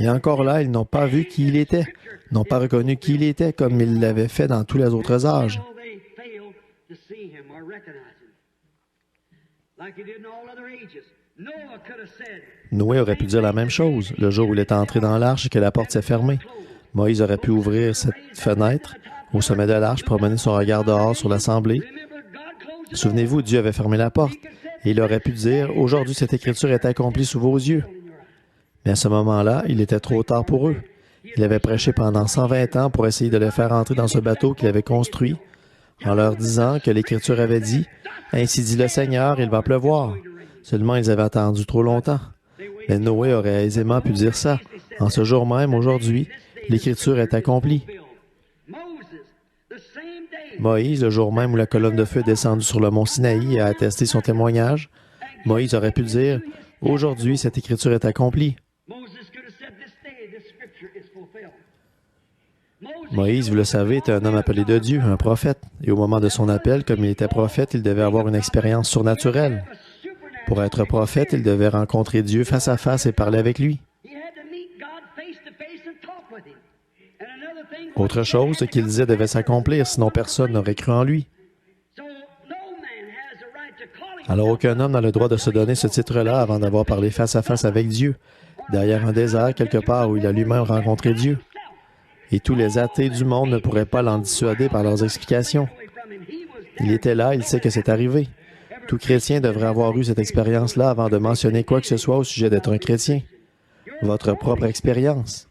Et encore là, ils n'ont pas vu qui il était, n'ont pas reconnu qui il était comme il l'avait fait dans tous les autres âges. Noé aurait pu dire la même chose, le jour où il est entré dans l'arche et que la porte s'est fermée. Moïse aurait pu ouvrir cette fenêtre au sommet de l'arche, promener son regard dehors sur l'assemblée. Souvenez-vous, Dieu avait fermé la porte, et il aurait pu dire « Aujourd'hui, cette écriture est accomplie sous vos yeux. » Mais à ce moment-là, il était trop tard pour eux. Il avait prêché pendant 120 ans pour essayer de les faire entrer dans ce bateau qu'il avait construit, en leur disant que l'Écriture avait dit « Ainsi dit le Seigneur, il va pleuvoir. » Seulement, ils avaient attendu trop longtemps. Mais Noé aurait aisément pu dire ça. En ce jour même, aujourd'hui, l'Écriture est accomplie. Moïse, le jour même où la colonne de feu est descendue sur le mont Sinaï et a attesté son témoignage, Moïse aurait pu dire « Aujourd'hui, cette Écriture est accomplie. » Moïse, vous le savez, était un homme appelé de Dieu, un prophète. Et au moment de son appel, comme il était prophète, il devait avoir une expérience surnaturelle. Pour être prophète, il devait rencontrer Dieu face à face et parler avec lui. Autre chose, ce qu'il disait devait s'accomplir, sinon personne n'aurait cru en lui. Alors aucun homme n'a le droit de se donner ce titre-là avant d'avoir parlé face à face avec Dieu, derrière un désert quelque part où il a lui-même rencontré Dieu. Et tous les athées du monde ne pourraient pas l'en dissuader par leurs explications. Il était là, il sait que c'est arrivé. Tout chrétien devrait avoir eu cette expérience-là avant de mentionner quoi que ce soit au sujet d'être un chrétien. Votre propre expérience.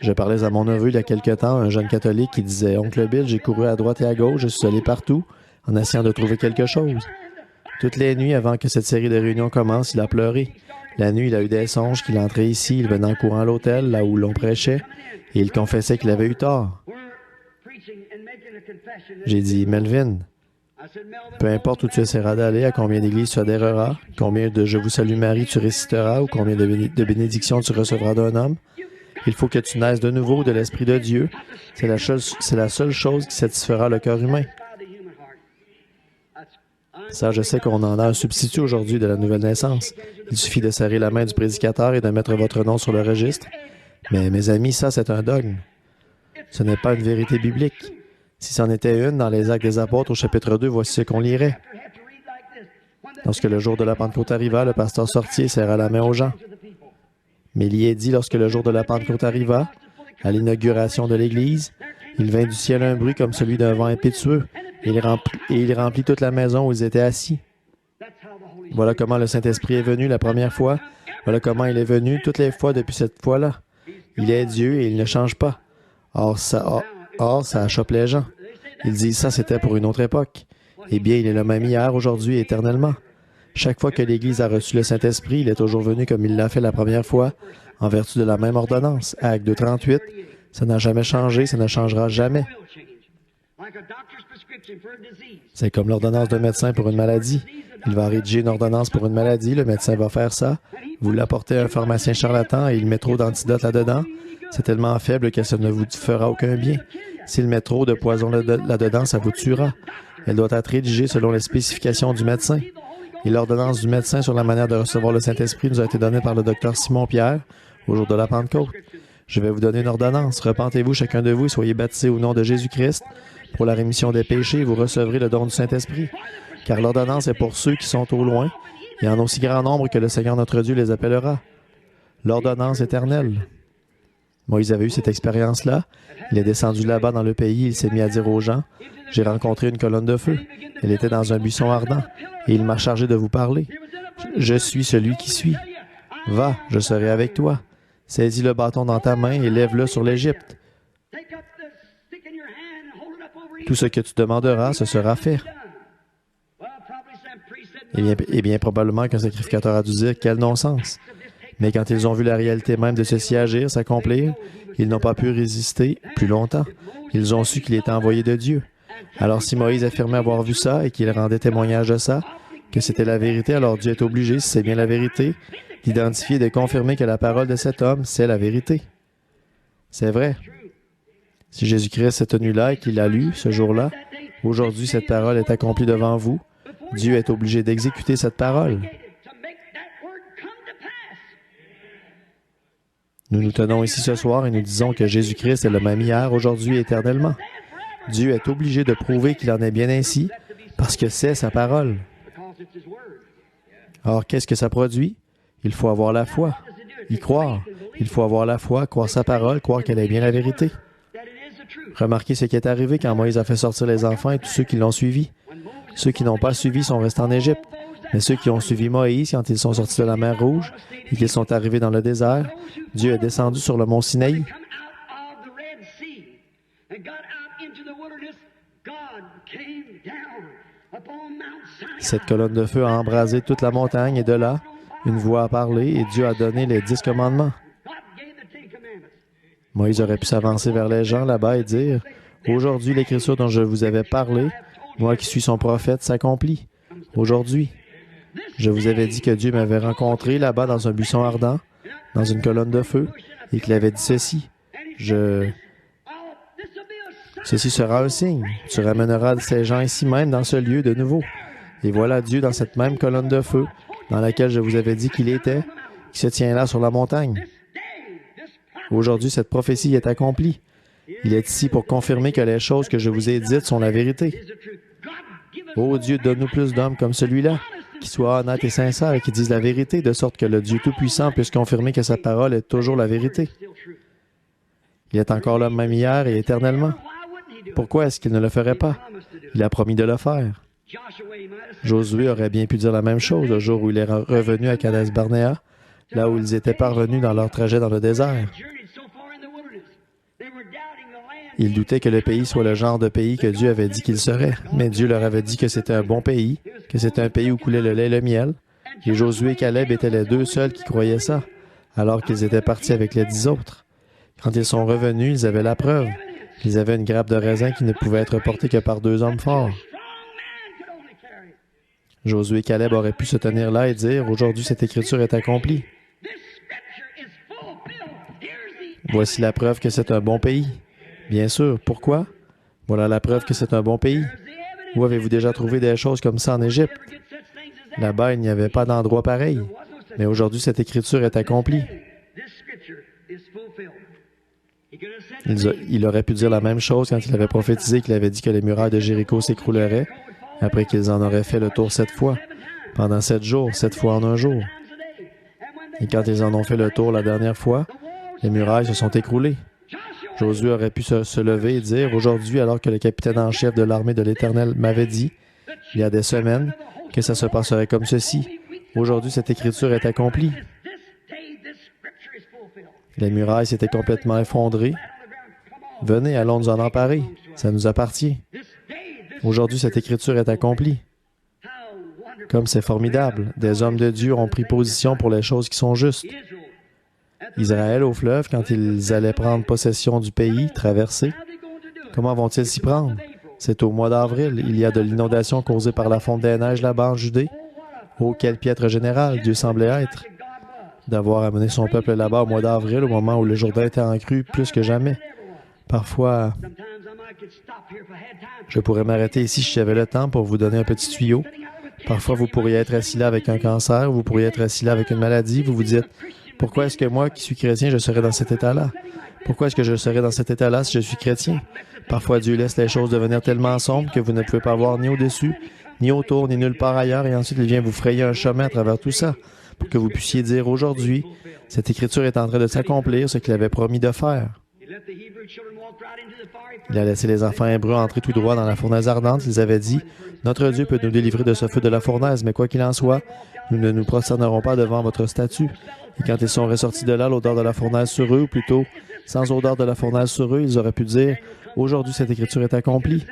Je parlais à mon neveu il y a quelque temps, un jeune catholique qui disait « Oncle Bill, j'ai couru à droite et à gauche, je suis allé partout, en essayant de trouver quelque chose. » Toutes les nuits, avant que cette série de réunions commence, il a pleuré. La nuit, il a eu des songes qu'il entrait ici, il venait en courant à l'hôtel, là où l'on prêchait, et il confessait qu'il avait eu tort. J'ai dit « Melvin, peu importe où tu essaieras d'aller, à combien d'églises tu adhéreras, combien de « Je vous salue Marie » tu réciteras, ou combien de bénédictions tu recevras d'un homme, il faut que tu naisses de nouveau de l'Esprit de Dieu. C'est la seule chose qui satisfera le cœur humain. » Ça, je sais qu'on en a un substitut aujourd'hui de la nouvelle naissance. Il suffit de serrer la main du prédicateur et de mettre votre nom sur le registre. Mais mes amis, ça, c'est un dogme. Ce n'est pas une vérité biblique. Si c'en était une, dans les Actes des Apôtres au chapitre 2, voici ce qu'on lirait. Lorsque le jour de la Pentecôte arriva, le pasteur sortit et serra la main aux gens. Mais il y est dit, lorsque le jour de la Pentecôte arriva, à l'inauguration de l'Église, il vint du ciel un bruit comme celui d'un vent impétueux, et il remplit toute la maison où ils étaient assis. Voilà comment le Saint-Esprit est venu la première fois. Voilà comment il est venu toutes les fois depuis cette fois-là. Il est Dieu et il ne change pas. Or, ça achoppe les gens. Ils disent ça, c'était pour une autre époque. Eh bien, il est le même hier, aujourd'hui et éternellement. Chaque fois que l'Église a reçu le Saint-Esprit, il est toujours venu comme il l'a fait la première fois, en vertu de la même ordonnance. Acte 2:38, ça n'a jamais changé, ça ne changera jamais. C'est comme l'ordonnance d'un médecin pour une maladie. Il va rédiger une ordonnance pour une maladie, le médecin va faire ça. Vous l'apportez à un pharmacien charlatan et il met trop d'antidotes là-dedans. C'est tellement faible que ça ne vous fera aucun bien. S'il met trop de poison là-dedans, ça vous tuera. Elle doit être rédigée selon les spécifications du médecin. Et l'ordonnance du médecin sur la manière de recevoir le Saint-Esprit nous a été donnée par le docteur Simon-Pierre au jour de la Pentecôte. Je vais vous donner une ordonnance. Repentez-vous chacun de vous et soyez baptisés au nom de Jésus-Christ pour la rémission des péchés et vous recevrez le don du Saint-Esprit. Car l'ordonnance est pour ceux qui sont au loin et en aussi grand nombre que le Seigneur notre Dieu les appellera. L'ordonnance éternelle. Moïse avait eu cette expérience-là. Il est descendu là-bas dans le pays, il s'est mis à dire aux gens, « J'ai rencontré une colonne de feu. Elle était dans un buisson ardent, et il m'a chargé de vous parler. Je suis celui qui suis. Va, je serai avec toi. Saisis le bâton dans ta main et lève-le sur l'Égypte. Tout ce que tu demanderas, ce sera fait. » Et bien probablement qu'un sacrificateur a dû dire, « Quel non-sens! » Mais quand ils ont vu la réalité même de ceci agir, s'accomplir, ils n'ont pas pu résister plus longtemps. Ils ont su qu'il était envoyé de Dieu. Alors si Moïse affirmait avoir vu ça et qu'il rendait témoignage de ça, que c'était la vérité, alors Dieu est obligé, si c'est bien la vérité, d'identifier et de confirmer que la parole de cet homme, c'est la vérité. C'est vrai. Si Jésus-Christ s'est tenu là et qu'il l'a lu ce jour-là, aujourd'hui cette parole est accomplie devant vous, Dieu est obligé d'exécuter cette parole. Nous nous tenons ici ce soir et nous disons que Jésus-Christ est le même hier, aujourd'hui et éternellement. Dieu est obligé de prouver qu'il en est bien ainsi parce que c'est sa parole. Or, qu'est-ce que ça produit? Il faut avoir la foi, y croire. Il faut avoir la foi, croire sa parole, croire qu'elle est bien la vérité. Remarquez ce qui est arrivé quand Moïse a fait sortir les enfants et tous ceux qui l'ont suivi. Ceux qui n'ont pas suivi sont restés en Égypte. Mais ceux qui ont suivi Moïse, quand ils sont sortis de la mer Rouge et qu'ils sont arrivés dans le désert, Dieu est descendu sur le mont Sinaï. Cette colonne de feu a embrasé toute la montagne et de là, une voix a parlé et Dieu a donné les 10 commandements. Moïse aurait pu s'avancer vers les gens là-bas et dire, « Aujourd'hui, l'écriture dont je vous avais parlé, moi qui suis son prophète, s'accomplit. Aujourd'hui. Je vous avais dit que Dieu m'avait rencontré là-bas dans un buisson ardent, dans une colonne de feu, et qu'il avait dit ceci. Ceci sera un signe. Tu ramèneras ces gens ici même dans ce lieu de nouveau. Et voilà Dieu dans cette même colonne de feu, dans laquelle je vous avais dit qu'il était, qui se tient là sur la montagne. Aujourd'hui, cette prophétie est accomplie. Il est ici pour confirmer que les choses que je vous ai dites sont la vérité. Ô Dieu, donne-nous plus d'hommes comme celui-là, qui soient honnêtes et sincères et qui disent la vérité, de sorte que le Dieu Tout-Puissant puisse confirmer que sa parole est toujours la vérité. Il est encore le même hier et éternellement. Pourquoi est-ce qu'il ne le ferait pas? Il a promis de le faire. Josué aurait bien pu dire la même chose le jour où il est revenu à Kadesh-Barnéa, là où ils étaient parvenus dans leur trajet dans le désert. Ils doutaient que le pays soit le genre de pays que Dieu avait dit qu'il serait, mais Dieu leur avait dit que c'était un bon pays, que c'était un pays où coulait le lait et le miel, et Josué et Caleb étaient les deux seuls qui croyaient ça, alors qu'ils étaient partis avec les 10 autres. Quand ils sont revenus, ils avaient la preuve. Ils avaient une grappe de raisin qui ne pouvait être portée que par 2 hommes forts. Josué et Caleb auraient pu se tenir là et dire, « Aujourd'hui, cette écriture est accomplie. Voici la preuve que c'est un bon pays. » Bien sûr. Pourquoi? Voilà la preuve que c'est un bon pays. Où avez-vous déjà trouvé des choses comme ça en Égypte? Là-bas, il n'y avait pas d'endroit pareil. Mais aujourd'hui, cette écriture est accomplie. Il aurait pu dire la même chose quand il avait prophétisé qu'il avait dit que les murailles de Jéricho s'écrouleraient après qu'ils en auraient fait le tour 7 fois, pendant 7 jours, 7 fois en un jour. Et quand ils en ont fait le tour la dernière fois, les murailles se sont écroulées. Josué aurait pu se lever et dire, aujourd'hui, alors que le capitaine en chef de l'armée de l'Éternel m'avait dit, il y a des semaines, que ça se passerait comme ceci. Aujourd'hui, cette écriture est accomplie. Les murailles s'étaient complètement effondrées. Venez, allons nous en emparer. Ça nous appartient. Aujourd'hui, cette écriture est accomplie. Comme c'est formidable, des hommes de Dieu ont pris position pour les choses qui sont justes. Israël au fleuve, quand ils allaient prendre possession du pays, traverser, comment vont-ils s'y prendre? C'est au mois d'avril. Il y a de l'inondation causée par la fonte des neiges là-bas en Judée. Oh, quel piètre général Dieu semblait être, d'avoir amené son peuple là-bas au mois d'avril, au moment où le Jourdain était en crue plus que jamais. Parfois, je pourrais m'arrêter ici si j'avais le temps pour vous donner un petit tuyau. Parfois, vous pourriez être assis là avec un cancer, vous pourriez être assis là avec une maladie. Vous vous dites, pourquoi est-ce que moi, qui suis chrétien, je serais dans cet état-là? Pourquoi est-ce que je serais dans cet état-là si je suis chrétien? Parfois, Dieu laisse les choses devenir tellement sombres que vous ne pouvez pas voir ni au-dessus, ni autour, ni nulle part ailleurs, et ensuite il vient vous frayer un chemin à travers tout ça, pour que vous puissiez dire aujourd'hui, cette écriture est en train de s'accomplir, ce qu'il avait promis de faire. Il a laissé les enfants hébreux entrer tout droit dans la fournaise ardente. Ils avaient dit, notre Dieu peut nous délivrer de ce feu de la fournaise, mais quoi qu'il en soit, nous ne nous prosternerons pas devant votre statue. Et quand ils sont ressortis de là, l'odeur de la fournaise sur eux, ou plutôt, sans odeur de la fournaise sur eux, ils auraient pu dire, aujourd'hui cette écriture est accomplie.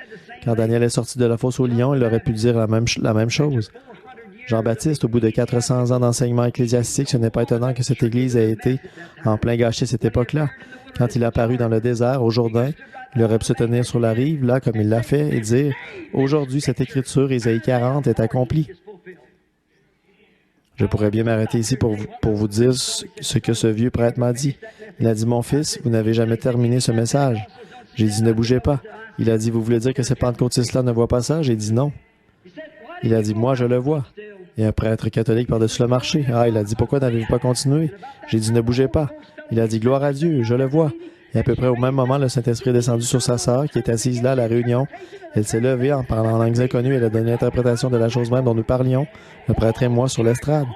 Quand Daniel est sorti de la fosse au lion, il aurait pu dire la même chose. Jean-Baptiste, au bout de 400 ans d'enseignement ecclésiastique, ce n'est pas étonnant que cette Église ait été en plein gâchis à cette époque-là. Quand il a apparu dans le désert, au Jourdain, il aurait pu se tenir sur la rive, là, comme il l'a fait, et dire « Aujourd'hui, cette écriture, Ésaïe 40, est accomplie. » Je pourrais bien m'arrêter ici pour vous dire ce que ce vieux prêtre m'a dit. Il a dit « Mon fils, vous n'avez jamais terminé ce message. » J'ai dit « Ne bougez pas. » Il a dit « Vous voulez dire que ces pentecôtistes-là ne voient pas ça? » J'ai dit « Non. » Il a dit « Moi, je le vois. » Et un prêtre catholique par-dessus le marché. Ah, il a dit « Pourquoi n'avez-vous pas continué? » J'ai dit « Ne bougez pas. » Il a dit « Gloire à Dieu, je le vois. » Et à peu près au même moment, le Saint-Esprit est descendu sur sa sœur, qui est assise là à la réunion. Elle s'est levée en parlant en langues inconnues. Elle a donné l'interprétation de la chose même dont nous parlions, le prêtre et moi, sur l'estrade.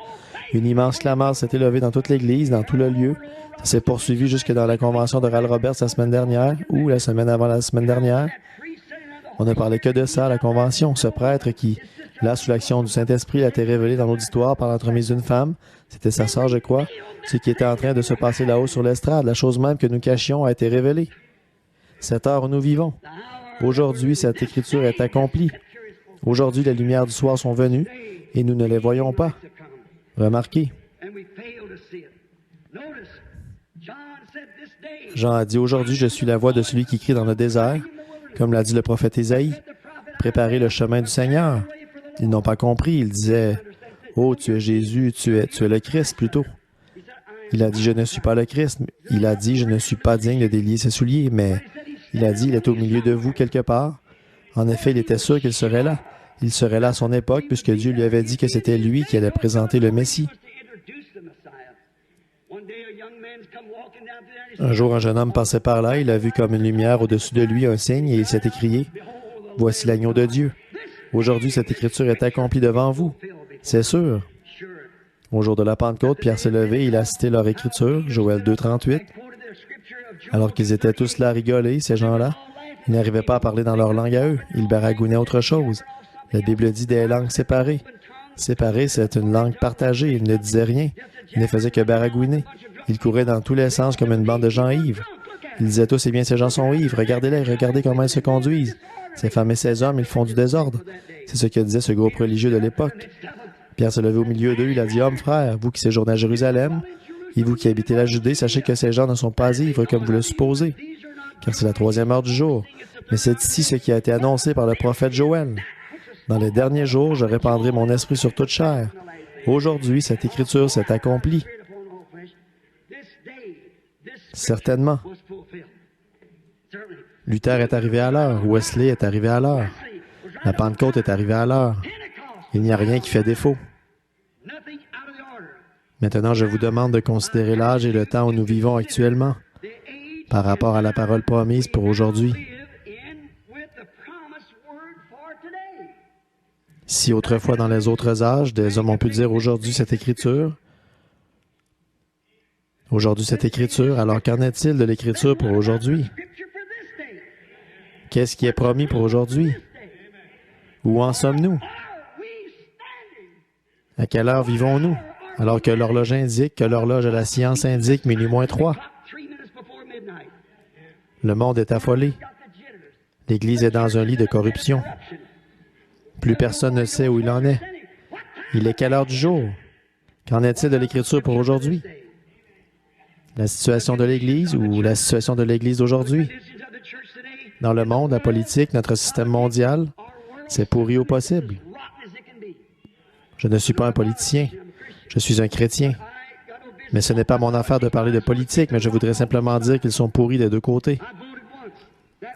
Une immense clameur s'est élevée dans toute l'Église, dans tout le lieu. Ça s'est poursuivi jusque dans la convention de Ral Roberts la semaine dernière, ou la semaine avant la semaine dernière. On ne parlait que de ça à la convention. Ce prêtre qui, là, sous l'action du Saint-Esprit, a été révélé dans l'auditoire par l'entremise d'une femme. C'était sa sœur, je crois. Ce qui était en train de se passer là-haut sur l'estrade, la chose même que nous cachions a été révélée. Cette heure où nous vivons. Aujourd'hui, cette écriture est accomplie. Aujourd'hui, les lumières du soir sont venues et nous ne les voyons pas. Remarquez. Jean a dit, aujourd'hui, je suis la voix de celui qui crie dans le désert, comme l'a dit le prophète Ésaïe. Préparez le chemin du Seigneur. Ils n'ont pas compris. Ils disaient, oh, tu es Jésus, tu es le Christ, plutôt. Il a dit, je ne suis pas le Christ. Il a dit, je ne suis pas digne de délier ses souliers, mais il a dit, il est au milieu de vous quelque part. En effet, il était sûr qu'il serait là. Il serait là à son époque, puisque Dieu lui avait dit que c'était lui qui allait présenter le Messie. Un jour, un jeune homme passait par là, il a vu comme une lumière au-dessus de lui un signe, et il s'est écrié, « Voici l'agneau de Dieu. Aujourd'hui, cette écriture est accomplie devant vous. » C'est sûr. Au jour de la Pentecôte, Pierre s'est levé et il a cité leur écriture, Joël 2,38. Alors qu'ils étaient tous là à rigoler, ces gens-là, ils n'arrivaient pas à parler dans leur langue à eux. Ils baragouinaient autre chose. La Bible dit des langues séparées. Séparées, c'est une langue partagée. Ils ne disaient rien. Ils ne faisaient que baragouiner. Ils couraient dans tous les sens comme une bande de gens ivres. Ils disaient tous, eh bien, ces gens sont ivres. Regardez-les, regardez comment ils se conduisent. Ces femmes et ces hommes, ils font du désordre. C'est ce que disait ce groupe religieux de l'époque. Pierre s'est levé au milieu d'eux, il a dit, « Hommes, frères, vous qui séjournez à Jérusalem, et vous qui habitez la Judée, sachez que ces gens ne sont pas ivres comme vous le supposez, car c'est la 3e heure du jour. Mais c'est ici ce qui a été annoncé par le prophète Joël. Dans les derniers jours, je répandrai mon esprit sur toute chair. Aujourd'hui, cette écriture s'est accomplie. » Certainement. Luther est arrivé à l'heure. Wesley est arrivé à l'heure. La Pentecôte est arrivée à l'heure. Il n'y a rien qui fait défaut. Maintenant, je vous demande de considérer l'âge et le temps où nous vivons actuellement par rapport à la parole promise pour aujourd'hui. Si autrefois dans les autres âges, des hommes ont pu dire aujourd'hui cette écriture, alors qu'en est-il de l'écriture pour aujourd'hui? Qu'est-ce qui est promis pour aujourd'hui? Où en sommes-nous? À quelle heure vivons-nous? Alors que l'horloge indique, que l'horloge de la science indique minuit moins 3. Le monde est affolé. L'Église est dans un lit de corruption. Plus personne ne sait où il en est. Il est quelle heure du jour? Qu'en est-il de l'Écriture pour aujourd'hui? La situation de l'Église ou la situation de l'Église d'aujourd'hui? Dans le monde, la politique, notre système mondial, c'est pourri au possible. Je ne suis pas un politicien. Je suis un chrétien. Mais ce n'est pas mon affaire de parler de politique, mais je voudrais simplement dire qu'ils sont pourris des deux côtés.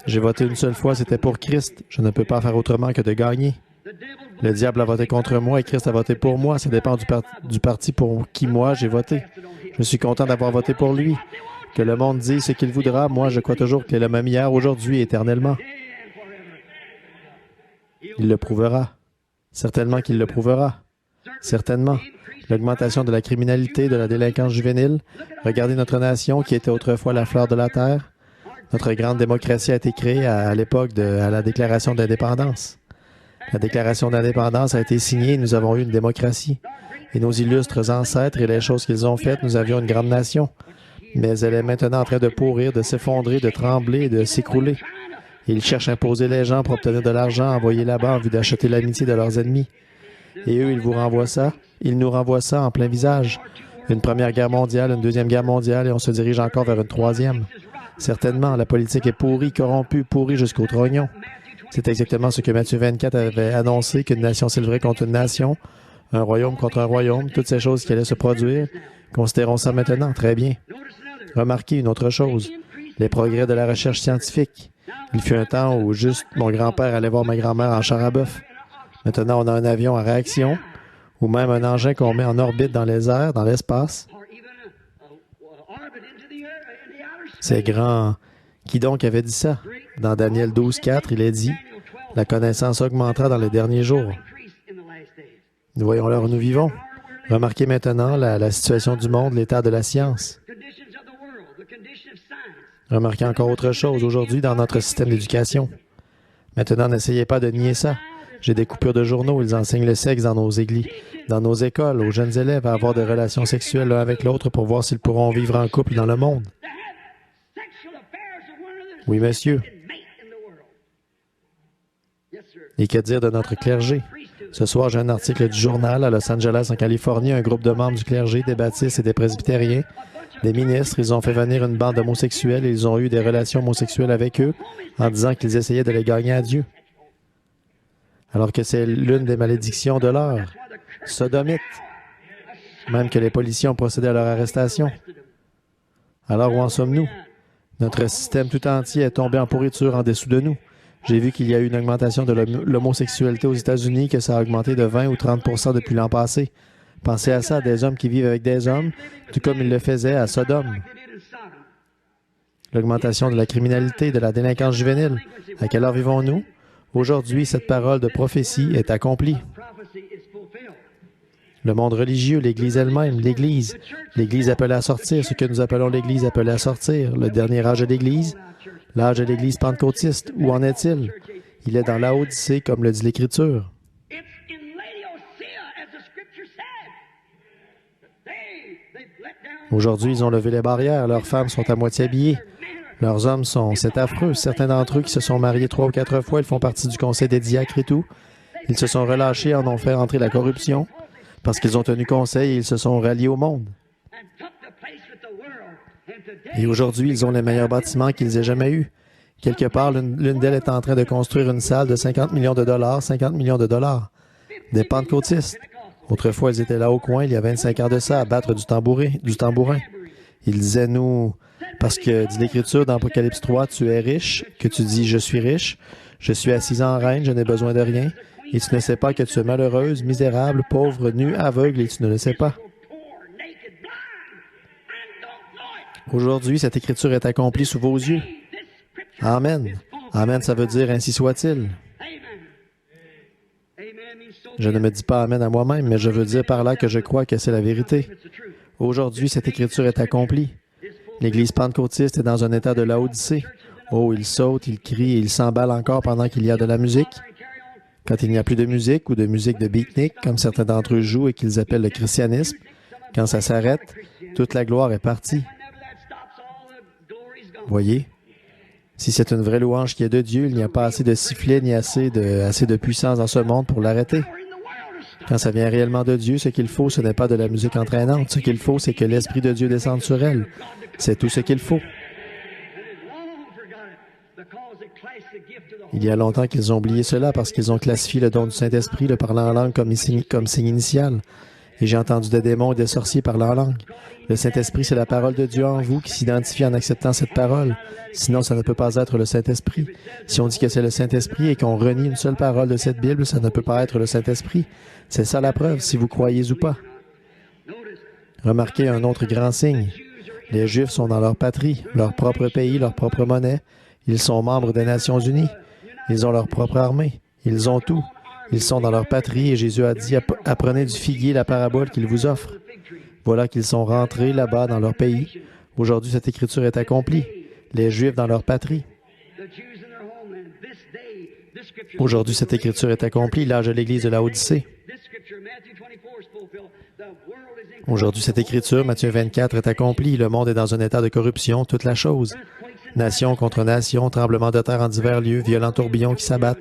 J'ai voté une seule fois, c'était pour Christ. Je ne peux pas faire autrement que de gagner. Le diable a voté contre moi et Christ a voté pour moi. Ça dépend du parti pour qui moi j'ai voté. Je suis content d'avoir voté pour lui. Que le monde dise ce qu'il voudra, moi je crois toujours qu'il est le même hier, aujourd'hui, éternellement. Il le prouvera. Certainement qu'il le prouvera. Certainement. L'augmentation de la criminalité, de la délinquance juvénile. Regardez notre nation qui était autrefois la fleur de la terre. Notre grande démocratie a été créée à l'époque de la déclaration d'indépendance. La déclaration d'indépendance a été signée et nous avons eu une démocratie. Et nos illustres ancêtres et les choses qu'ils ont faites, nous avions une grande nation. Mais elle est maintenant en train de pourrir, de s'effondrer, de trembler, de s'écrouler. Ils cherchent à imposer les gens pour obtenir de l'argent envoyé là-bas en vue d'acheter l'amitié de leurs ennemis. Et eux, ils vous renvoient ça. Ils nous renvoient ça en plein visage. Une première guerre mondiale, une deuxième guerre mondiale, et on se dirige encore vers une troisième. Certainement, la politique est pourrie, corrompue, pourrie jusqu'au trognon. C'est exactement ce que Matthieu 24 avait annoncé, qu'une nation s'élèverait contre une nation, un royaume contre un royaume, toutes ces choses qui allaient se produire. Considérons ça maintenant, très bien. Remarquez une autre chose, les progrès de la recherche scientifique. Il fut un temps où juste mon grand-père allait voir ma grand-mère en char à bœuf. Maintenant, on a un avion à réaction, ou même un engin qu'on met en orbite dans les airs, dans l'espace. C'est grand. Qui donc avait dit ça? Dans Daniel 12:4, il est dit, « La connaissance augmentera dans les derniers jours. » Nous voyons l'heure où nous vivons. Remarquez maintenant la situation du monde, l'état de la science. Remarquez encore autre chose aujourd'hui dans notre système d'éducation. Maintenant, n'essayez pas de nier ça. J'ai des coupures de journaux, ils enseignent le sexe dans nos églises, dans nos écoles, aux jeunes élèves à avoir des relations sexuelles l'un avec l'autre pour voir s'ils pourront vivre en couple dans le monde. Oui, monsieur. Et que dire de notre clergé? Ce soir, j'ai un article du journal à Los Angeles, en Californie, un groupe de membres du clergé, des baptistes et des presbytériens, des ministres, ils ont fait venir une bande d'homosexuels et ils ont eu des relations homosexuelles avec eux en disant qu'ils essayaient de les gagner à Dieu. Alors que c'est l'une des malédictions de l'heure. Sodomite. Même que les policiers ont procédé à leur arrestation. Alors où en sommes-nous? Notre système tout entier est tombé en pourriture en dessous de nous. J'ai vu qu'il y a eu une augmentation de l'homosexualité aux États-Unis, que ça a augmenté de 20 ou 30 depuis l'an passé. Pensez à ça, des hommes qui vivent avec des hommes, tout comme ils le faisaient à Sodome. L'augmentation de la criminalité, de la délinquance juvénile. À quelle heure vivons-nous? Aujourd'hui, cette parole de prophétie est accomplie. Le monde religieux, l'Église elle-même, l'Église appelée à sortir, ce que nous appelons l'Église appelée à sortir, le dernier âge de l'Église, l'âge de l'Église pentecôtiste, où en est-il? Il est dans Laodicée, comme le dit l'Écriture. Aujourd'hui, ils ont levé les barrières, leurs femmes sont à moitié habillées. Leurs hommes c'est affreux. Certains d'entre eux qui se sont mariés 3 ou 4 fois, ils font partie du conseil des diacres et tout. Ils se sont relâchés, en ont fait entrer la corruption, parce qu'ils ont tenu conseil et ils se sont ralliés au monde. Et aujourd'hui, ils ont les meilleurs bâtiments qu'ils aient jamais eus. Quelque part, l'une d'elles est en train de construire une salle de 50 millions de dollars, 50 millions de dollars. Des pentecôtistes. Autrefois, ils étaient là au coin, il y a 25 ans de ça, à battre du tambourin. Ils disaient, nous, parce que, dit l'Écriture dans Apocalypse 3, tu es riche, que tu dis, je suis riche, Je suis assise en reine, je n'ai besoin de rien. Et tu ne sais pas que tu es malheureuse, misérable, pauvre, nue, aveugle, et tu ne le sais pas. Aujourd'hui, cette écriture est accomplie sous vos yeux. Amen. Amen, ça veut dire ainsi soit-il. Je ne me dis pas Amen à moi-même, mais je veux dire par là que je crois que c'est la vérité. Aujourd'hui, cette écriture est accomplie. L'Église pentecôtiste est dans un état de laodicée. Oh, il saute, il crie et il s'emballe encore pendant qu'il y a de la musique. Quand il n'y a plus de musique ou de musique de beatnik, comme certains d'entre eux jouent et qu'ils appellent le christianisme, quand ça s'arrête, toute la gloire est partie. Voyez? Si c'est une vraie louange qui est de Dieu, il n'y a pas assez de sifflets ni assez de puissance dans ce monde pour l'arrêter. Quand ça vient réellement de Dieu, ce qu'il faut, ce n'est pas de la musique entraînante. Ce qu'il faut, c'est que l'Esprit de Dieu descende sur elle. C'est tout ce qu'il faut. Il y a longtemps qu'ils ont oublié cela parce qu'ils ont classifié le don du Saint-Esprit, le parlant en langue, comme signe initial. Et j'ai entendu des démons et des sorciers parler en langue. Le Saint-Esprit, c'est la parole de Dieu en vous qui s'identifie en acceptant cette parole. Sinon, ça ne peut pas être le Saint-Esprit. Si on dit que c'est le Saint-Esprit et qu'on renie une seule parole de cette Bible, ça ne peut pas être le Saint-Esprit. C'est ça la preuve, si vous croyez ou pas. Remarquez un autre grand signe. Les Juifs sont dans leur patrie, leur propre pays, leur propre monnaie. Ils sont membres des Nations unies. Ils ont leur propre armée. Ils ont tout. Ils sont dans leur patrie et Jésus a dit « Apprenez du figuier la parabole qu'il vous offre. » Voilà qu'ils sont rentrés là-bas dans leur pays. Aujourd'hui, cette écriture est accomplie. Les Juifs dans leur patrie. Aujourd'hui, cette écriture est accomplie, l'âge de l'Église de Laodicée. Aujourd'hui, cette écriture, Matthieu 24, est accomplie. Le monde est dans un état de corruption, toute la chose. Nation contre nation, tremblement de terre en divers lieux, violents tourbillons qui s'abattent,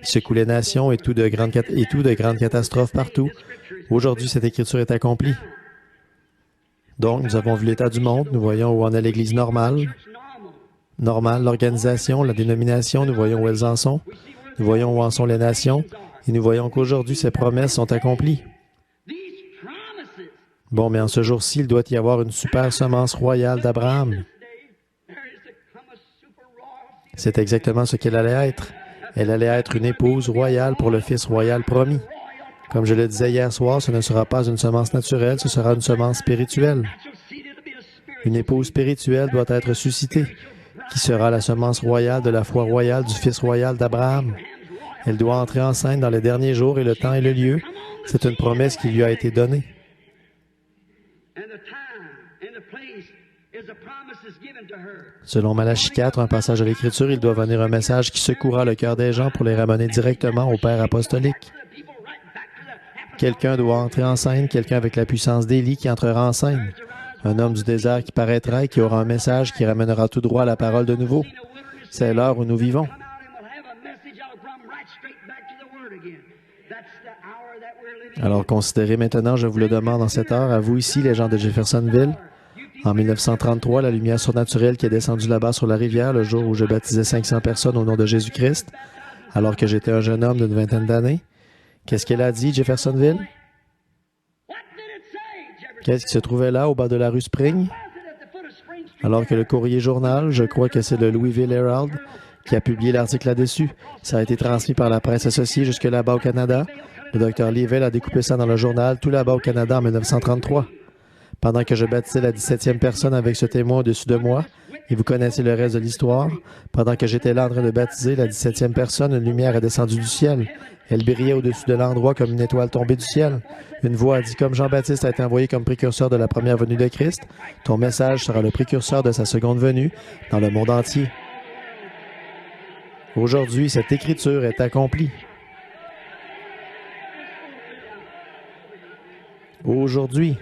qui secouent les nations et tout de grandes catastrophes partout. Aujourd'hui, cette écriture est accomplie. Donc, nous avons vu l'état du monde, nous voyons où en est l'Église normale, l'organisation, la dénomination, nous voyons où elles en sont, nous voyons où en sont les nations, et nous voyons qu'aujourd'hui, ces promesses sont accomplies. Bon, mais en ce jour-ci, il doit y avoir une super semence royale d'Abraham. C'est exactement ce qu'elle allait être. Elle allait être une épouse royale pour le Fils royal promis. Comme je le disais hier soir, ce ne sera pas une semence naturelle, ce sera une semence spirituelle. Une épouse spirituelle doit être suscitée, qui sera la semence royale de la foi royale du Fils royal d'Abraham. Elle doit entrer enceinte dans les derniers jours et le temps et le lieu. C'est une promesse qui lui a été donnée. Selon Malachie 4, un passage de l'Écriture, il doit venir un message qui secouera le cœur des gens pour les ramener directement au Père apostolique. Quelqu'un doit entrer en scène, quelqu'un avec la puissance d'Élie qui entrera en scène. Un homme du désert qui paraîtra et qui aura un message qui ramènera tout droit la parole de nouveau. C'est l'heure où nous vivons. Alors considérez maintenant, je vous le demande en cette heure, à vous ici, les gens de Jeffersonville. En 1933, la lumière surnaturelle qui est descendue là-bas sur la rivière le jour où je baptisais 500 personnes au nom de Jésus-Christ, alors que j'étais un jeune homme d'une vingtaine d'années. Qu'est-ce qu'elle a dit, Jeffersonville? Qu'est-ce qui se trouvait là, au bas de la rue Spring? Alors que le Courrier Journal, je crois que c'est le Louisville Herald, qui a publié l'article là-dessus. Ça a été transmis par la presse associée jusque là-bas au Canada. Le Dr. Leavell a découpé ça dans le journal tout là-bas au Canada en 1933. Pendant que je baptisais la 17e personne avec ce témoin au-dessus de moi, et vous connaissez le reste de l'histoire, pendant que j'étais là en train de baptiser la 17e personne, une lumière est descendue du ciel. Elle brillait au-dessus de l'endroit comme une étoile tombée du ciel. Une voix a dit, comme Jean-Baptiste a été envoyé comme précurseur de la première venue de Christ, ton message sera le précurseur de sa seconde venue dans le monde entier. Aujourd'hui, cette écriture est accomplie. Aujourd'hui.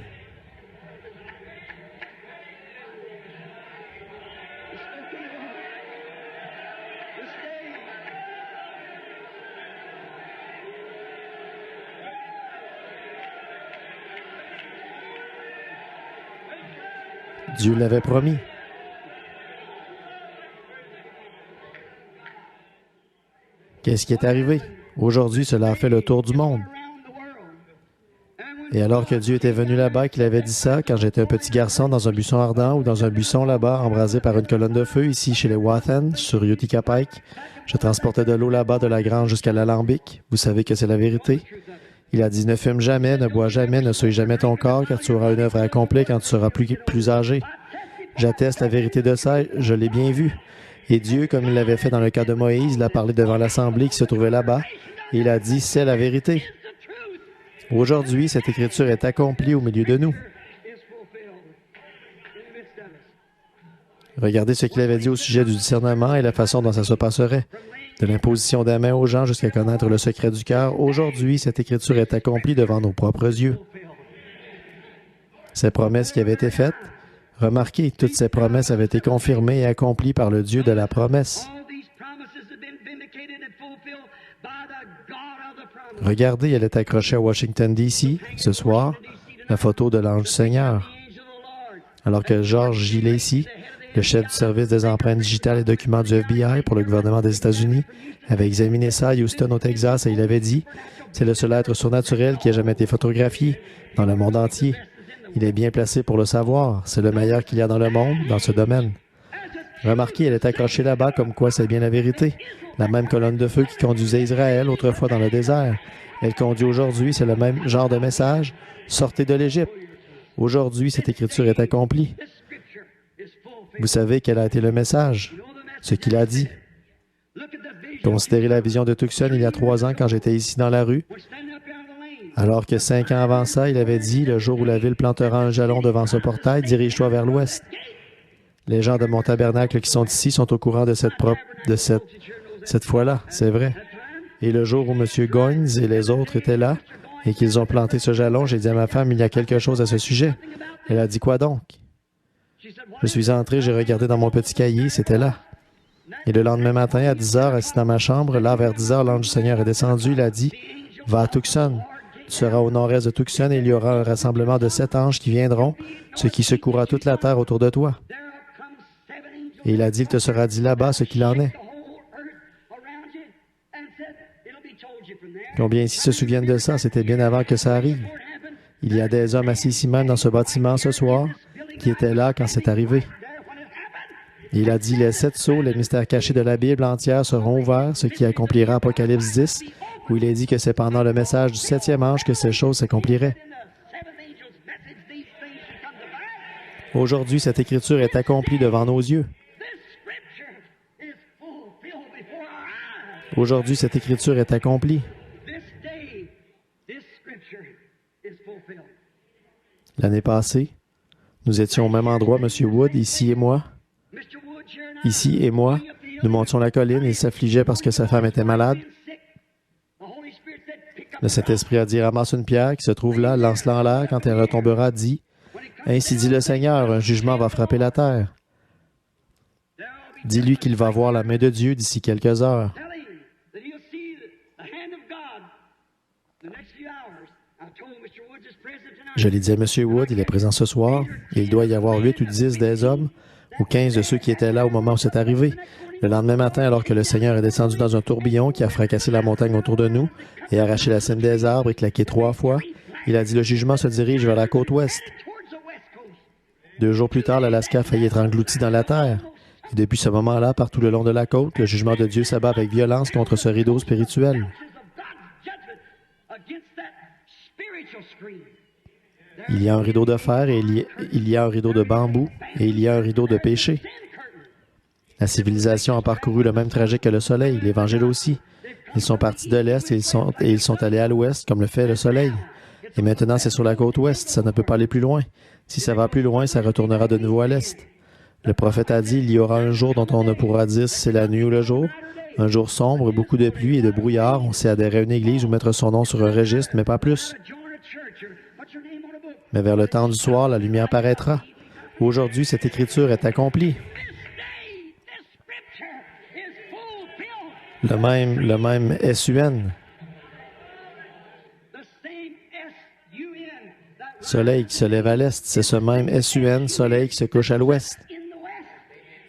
Dieu l'avait promis. Qu'est-ce qui est arrivé? Aujourd'hui, cela a fait le tour du monde. Et alors que Dieu était venu là-bas et qu'il avait dit ça, quand j'étais un petit garçon dans un buisson ardent ou dans un buisson là-bas, embrasé par une colonne de feu, ici chez les Wathen, sur Utica Pike, je transportais de l'eau là-bas de la grange jusqu'à l'alambic. Vous savez que c'est la vérité. Il a dit, ne fume jamais, ne bois jamais, ne souille jamais ton corps, car tu auras une œuvre à accomplir quand tu seras plus âgé. J'atteste la vérité de ça, je l'ai bien vu. Et Dieu, comme il l'avait fait dans le cas de Moïse, l'a parlé devant l'assemblée qui se trouvait là-bas, et il a dit, c'est la vérité. Aujourd'hui, cette écriture est accomplie au milieu de nous. Regardez ce qu'il avait dit au sujet du discernement et la façon dont ça se passerait. De l'imposition des mains aux gens jusqu'à connaître le secret du cœur. Aujourd'hui, cette écriture est accomplie devant nos propres yeux. Ces promesses qui avaient été faites, remarquez, toutes ces promesses avaient été confirmées et accomplies par le Dieu de la promesse. Regardez, elle est accrochée à Washington, D.C., ce soir, la photo de l'ange du Seigneur. Alors que George J. Lacey, le chef du service des empreintes digitales et documents du FBI pour le gouvernement des États-Unis, avait examiné ça à Houston, au Texas, et il avait dit « C'est le seul être surnaturel qui ait jamais été photographié dans le monde entier. Il est bien placé pour le savoir. C'est le meilleur qu'il y a dans le monde, dans ce domaine. » Remarquez, elle est accrochée là-bas comme quoi c'est bien la vérité. La même colonne de feu qui conduisait Israël autrefois dans le désert. Elle conduit aujourd'hui, c'est le même genre de message. Sortez de l'Égypte. Aujourd'hui, cette écriture est accomplie. Vous savez quel a été le message, ce qu'il a dit. Considérez la vision de Tucson il y a 3 ans quand j'étais ici dans la rue. Alors que 5 ans avant ça, il avait dit, le jour où la ville plantera un jalon devant ce portail, dirige-toi vers l'ouest. Les gens de mon tabernacle qui sont ici sont au courant de cette fois-là, c'est vrai. Et le jour où M. Goins et les autres étaient là et qu'ils ont planté ce jalon, j'ai dit à ma femme, il y a quelque chose à ce sujet. Elle a dit, quoi donc? Je suis entré, j'ai regardé dans mon petit cahier, c'était là. Et le lendemain matin, à 10 heures, assis dans ma chambre, là, vers 10 heures, l'ange du Seigneur est descendu, il a dit, va à Tucson. Tu seras au nord-est de Tucson et il y aura un rassemblement de 7 anges qui viendront, ce qui secouera toute la terre autour de toi. Et il a dit, il te sera dit là-bas ce qu'il en est. Combien ici se souviennent de ça? C'était bien avant que ça arrive. Il y a des hommes assis ici même dans ce bâtiment ce soir qui étaient là quand c'est arrivé. Et il a dit, les 7 sceaux, les mystères cachés de la Bible entière seront ouverts, ce qui accomplira Apocalypse 10, où il est dit que c'est pendant le message du 7e ange que ces choses s'accompliraient. Aujourd'hui, cette écriture est accomplie devant nos yeux. Aujourd'hui, cette écriture est accomplie. L'année passée, nous étions au même endroit, M. Wood, ici et moi. Ici et moi, nous montions la colline. Il s'affligeait parce que sa femme était malade. Le Saint-Esprit a dit, ramasse une pierre qui se trouve là, lance-la en l'air. Quand elle retombera, dit, ainsi dit le Seigneur, un jugement va frapper la terre. Dis-lui qu'il va voir la main de Dieu d'ici quelques heures. Je l'ai dit à M. Wood, il est présent ce soir, et il doit y avoir 8 ou 10 des hommes, ou 15 de ceux qui étaient là au moment où c'est arrivé. Le lendemain matin, alors que le Seigneur est descendu dans un tourbillon qui a fracassé la montagne autour de nous et arraché la cime des arbres et claqué 3 fois, il a dit, le jugement se dirige vers la côte ouest. 2 jours plus tard, l'Alaska a failli être englouti dans la terre. Et depuis ce moment-là, partout le long de la côte, le jugement de Dieu s'abat avec violence contre ce rideau spirituel. Il y a un rideau de fer et il y a un rideau de bambou et il y a un rideau de péché. La civilisation a parcouru le même trajet que le soleil, l'Évangile aussi. Ils sont partis de l'Est et ils sont allés à l'Ouest, comme le fait le soleil. Et maintenant, c'est sur la côte Ouest, ça ne peut pas aller plus loin. Si ça va plus loin, ça retournera de nouveau à l'Est. Le prophète a dit, il y aura un jour dont on ne pourra dire si c'est la nuit ou le jour. Un jour sombre, beaucoup de pluie et de brouillard. On sait adhérer à une église ou mettre son nom sur un registre, mais pas plus. Mais vers le temps du soir, la lumière paraîtra. Aujourd'hui, cette écriture est accomplie. Le même S-U-N. Soleil qui se lève à l'est, c'est ce même S-U-N, soleil qui se couche à l'ouest.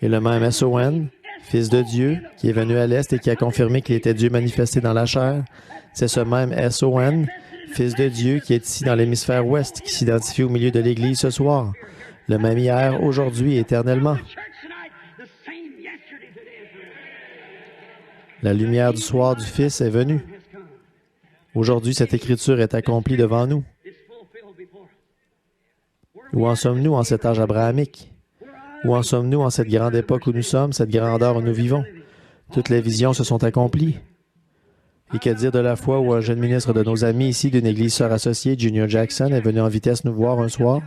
Et le même S-O-N, Fils de Dieu, qui est venu à l'est et qui a confirmé qu'il était Dieu manifesté dans la chair, c'est ce même S-O-N Fils de Dieu qui est ici dans l'hémisphère ouest, qui s'identifie au milieu de l'Église ce soir, le même hier, aujourd'hui, éternellement. La lumière du soir du Fils est venue. Aujourd'hui, cette écriture est accomplie devant nous. Où en sommes-nous en cet âge abrahamique? Où en sommes-nous en cette grande époque où nous sommes, cette grandeur où nous vivons? Toutes les visions se sont accomplies. Et que dire de la fois où un jeune ministre de nos amis ici d'une église sœur associée, Junior Jackson, est venu en vitesse nous voir un soir,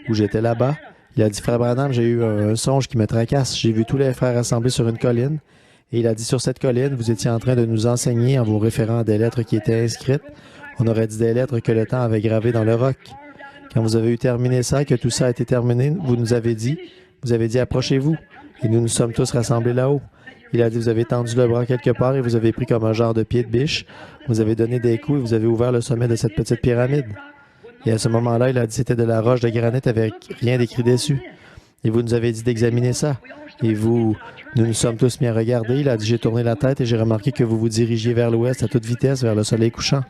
où j'étais là-bas. Il a dit, Frère Branham, j'ai eu un songe qui me tracasse. J'ai vu tous les frères assemblés sur une colline. Et il a dit, sur cette colline, vous étiez en train de nous enseigner en vous référant à des lettres qui étaient inscrites. On aurait dit des lettres que le temps avait gravées dans le roc. Quand vous avez eu terminé ça, que tout ça a été terminé, vous avez dit, approchez-vous. Et nous nous sommes tous rassemblés là-haut. Il a dit, vous avez tendu le bras quelque part et vous avez pris comme un genre de pied de biche. Vous avez donné des coups et vous avez ouvert le sommet de cette petite pyramide. Et à ce moment-là, il a dit, c'était de la roche de granit avec rien d'écrit dessus. Et vous nous avez dit d'examiner ça. Et nous nous sommes tous mis à regarder. Il a dit, j'ai tourné la tête et j'ai remarqué que vous vous dirigiez vers l'ouest à toute vitesse, vers le soleil couchant.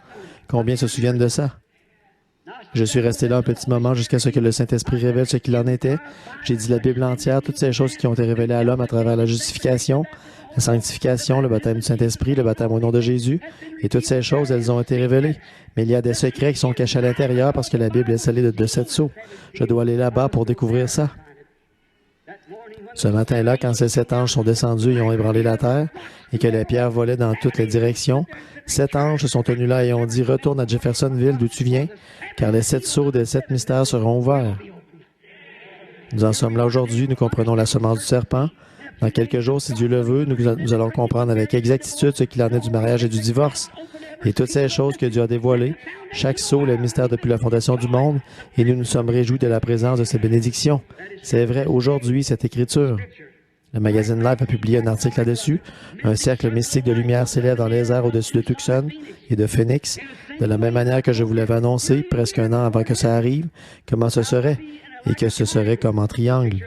Combien se souviennent de ça? Je suis resté là un petit moment jusqu'à ce que le Saint-Esprit révèle ce qu'il en était. J'ai dit la Bible entière, toutes ces choses qui ont été révélées à l'homme à travers la justification, la sanctification, le baptême du Saint-Esprit, le baptême au nom de Jésus. Et toutes ces choses, elles ont été révélées. Mais il y a des secrets qui sont cachés à l'intérieur parce que la Bible est scellée de 7 sceaux. Je dois aller là-bas pour découvrir ça. Ce matin-là, quand ces 7 anges sont descendus et ont ébranlé la terre, et que les pierres volaient dans toutes les directions, 7 anges se sont tenus là et ont dit, retourne à Jeffersonville d'où tu viens, car les 7 sceaux des 7 mystères seront ouverts. Nous en sommes là aujourd'hui, nous comprenons la semence du serpent. Dans quelques jours, si Dieu le veut, nous allons comprendre avec exactitude ce qu'il en est du mariage et du divorce. Et toutes ces choses que Dieu a dévoilées, chaque sceau, le mystère depuis la fondation du monde, et nous nous sommes réjouis de la présence de ces bénédictions. C'est vrai, aujourd'hui, cette écriture. Le magazine Life a publié un article là-dessus. Un cercle mystique de lumière s'élève dans les airs au-dessus de Tucson et de Phoenix. De la même manière que je vous l'avais annoncé, presque un an avant que ça arrive, comment ce serait, et que ce serait comme en triangle.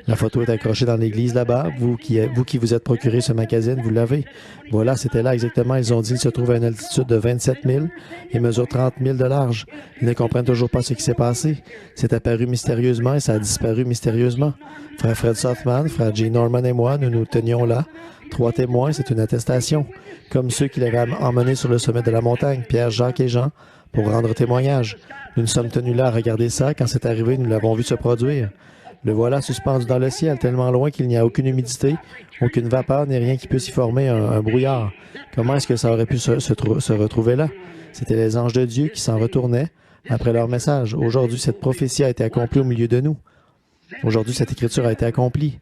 La photo est accrochée dans l'église là-bas. Vous qui vous êtes procuré ce magazine, vous l'avez. Voilà, c'était là exactement. Ils ont dit qu'il se trouve à une altitude de 27 000 et mesure 30 000 de large. Ils ne comprennent toujours pas ce qui s'est passé. C'est apparu mystérieusement et ça a disparu mystérieusement. Frère Fred Softman, frère Gene Norman et moi, nous nous tenions là. 3 témoins, c'est une attestation. Comme ceux qui l'avaient emmené sur le sommet de la montagne, Pierre, Jacques et Jean, pour rendre témoignage. Nous nous sommes tenus là à regarder ça. Quand c'est arrivé, nous l'avons vu se produire. Le voilà suspendu dans le ciel, tellement loin qu'il n'y a aucune humidité, aucune vapeur, ni rien qui puisse y former un brouillard. Comment est-ce que ça aurait pu se retrouver là? C'était les anges de Dieu qui s'en retournaient après leur message. Aujourd'hui, cette prophétie a été accomplie au milieu de nous. Aujourd'hui, cette écriture a été accomplie.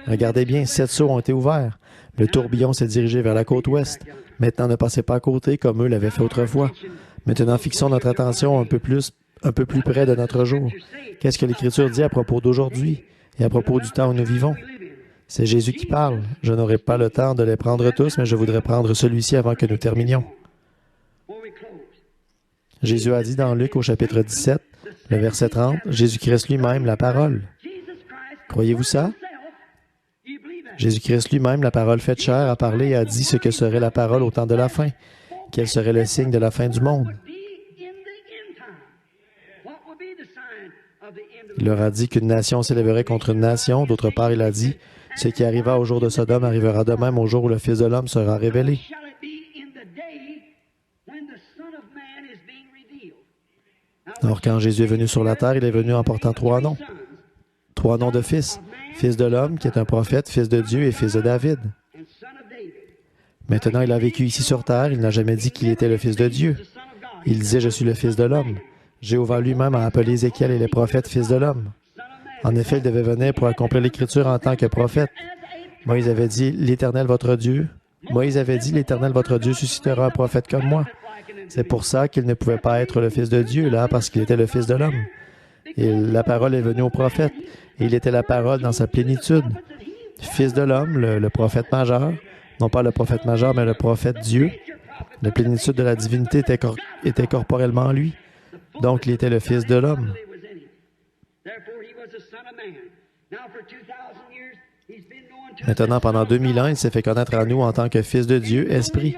Regardez bien, 7 sceaux ont été ouverts. Le tourbillon s'est dirigé vers la côte ouest. Maintenant, ne passez pas à côté comme eux l'avaient fait autrefois. Maintenant, fixons notre attention un peu plus près de notre jour. Qu'est-ce que l'Écriture dit à propos d'aujourd'hui et à propos du temps où nous vivons? C'est Jésus qui parle. Je n'aurai pas le temps de les prendre tous, mais je voudrais prendre celui-ci avant que nous terminions. Jésus a dit dans Luc au chapitre 17, le verset 30, Jésus-Christ lui-même, la parole. Croyez-vous ça? Jésus-Christ lui-même, la parole faite chair, a parlé et a dit ce que serait la parole au temps de la fin. Quel serait le signe de la fin du monde? Il leur a dit qu'une nation s'élèverait contre une nation. D'autre part, il a dit, ce qui arriva au jour de Sodome arrivera de même au jour où le Fils de l'homme sera révélé. Alors, quand Jésus est venu sur la terre, il est venu en portant 3 noms. 3 noms de fils. Fils de l'homme, qui est un prophète, fils de Dieu et fils de David. Maintenant, il a vécu ici sur terre. Il n'a jamais dit qu'il était le fils de Dieu. Il disait, je suis le fils de l'homme. Jéhovah lui-même a appelé Ézéchiel et les prophètes fils de l'homme. En effet, il devait venir pour accomplir l'Écriture en tant que prophète. Moïse avait dit, l'Éternel votre Dieu. Moïse avait dit, l'Éternel votre Dieu suscitera un prophète comme moi. C'est pour ça qu'il ne pouvait pas être le fils de Dieu, là, parce qu'il était le fils de l'homme. Et la parole est venue au prophète, et il était la parole dans sa plénitude. Fils de l'homme, le prophète majeur, non pas le prophète majeur, mais le prophète Dieu. La plénitude de la divinité était corporellement en lui. Donc, il était le Fils de l'homme. Maintenant, pendant 2000 ans, il s'est fait connaître à nous en tant que Fils de Dieu, Esprit.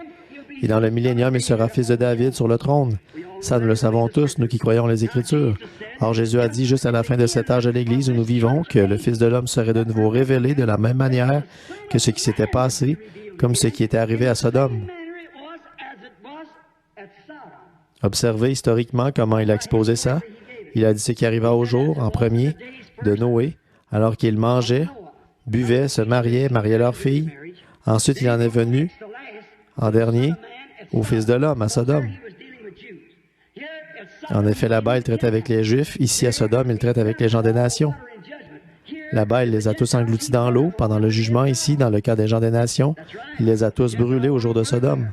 Et dans le millénium, il sera fils de David sur le trône. Ça, nous le savons tous, nous qui croyons les Écritures. Or, Jésus a dit juste à la fin de cet âge de l'Église où nous vivons que le Fils de l'homme serait de nouveau révélé de la même manière que ce qui s'était passé, comme ce qui était arrivé à Sodome. Observez historiquement comment il a exposé ça. Il a dit ce qui arriva au jour, en premier, de Noé, alors qu'il mangeait, buvait, se mariait leur fille. Ensuite, il en est venu, en dernier, au Fils de l'homme, à Sodome. En effet, là-bas, il traite avec les Juifs. Ici, à Sodome, il traite avec les gens des nations. Là-bas, il les a tous engloutis dans l'eau. Pendant le jugement, ici, dans le cas des gens des nations, il les a tous brûlés au jour de Sodome.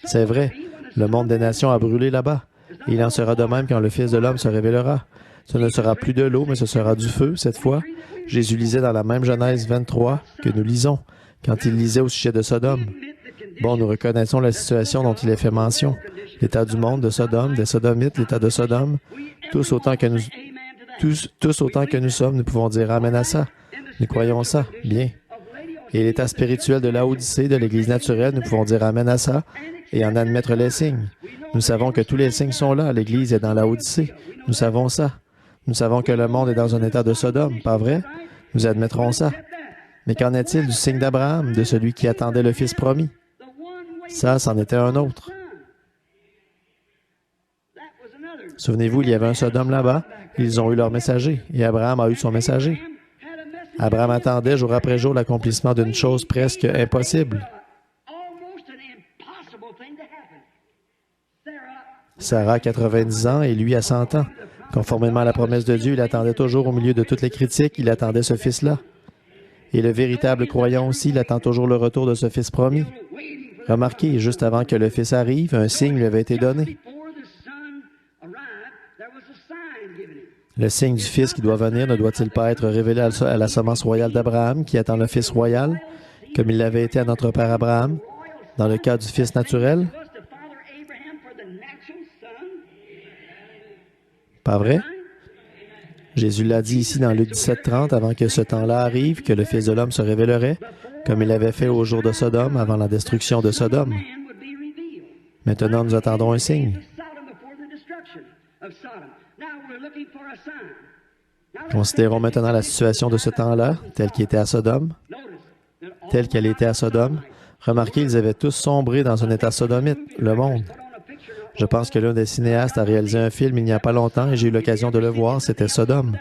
C'est vrai, le monde des nations a brûlé là-bas. Et il en sera de même quand le Fils de l'homme se révélera. Ce ne sera plus de l'eau, mais ce sera du feu, cette fois. Jésus lisait dans la même Genèse 23 que nous lisons, quand il lisait au sujet de Sodome. Bon, nous reconnaissons la situation dont il est fait mention. L'état du monde de Sodome, des Sodomites, l'état de Sodome, tous autant que nous sommes, nous pouvons dire Amen à ça. Nous croyons ça, bien. Et l'état spirituel de Laodicée, de l'Église naturelle, nous pouvons dire Amen à ça et en admettre les signes. Nous savons que tous les signes sont là. L'Église est dans Laodicée. Nous savons ça. Nous savons que le monde est dans un état de Sodome, pas vrai? Nous admettrons ça. Mais qu'en est-il du signe d'Abraham, de celui qui attendait le Fils promis? Ça, c'en était un autre. Souvenez-vous, il y avait un Sodome là-bas. Ils ont eu leur messager, et Abraham a eu son messager. Abraham attendait jour après jour l'accomplissement d'une chose presque impossible. Sarah a 90 ans et lui a 100 ans. Conformément à la promesse de Dieu, il attendait toujours au milieu de toutes les critiques, il attendait ce Fils-là. Et le véritable croyant aussi, il attend toujours le retour de ce Fils promis. Remarquez, juste avant que le Fils arrive, un signe lui avait été donné. Le signe du Fils qui doit venir ne doit-il pas être révélé à la semence royale d'Abraham, qui attend le Fils royal, comme il l'avait été à notre Père Abraham, dans le cas du Fils naturel? Pas vrai? Jésus l'a dit ici dans Luc 17:30, avant que ce temps-là arrive, que le Fils de l'homme se révélerait, comme il l'avait fait au jour de Sodome, avant la destruction de Sodome. Maintenant, nous attendons un signe. Considérons maintenant la situation de ce temps-là, telle qu'elle était à Sodome. Telle qu'elle était à Sodome. Remarquez, ils avaient tous sombré dans un état sodomite, le monde. Je pense que l'un des cinéastes a réalisé un film il n'y a pas longtemps et j'ai eu l'occasion de le voir, c'était Sodome.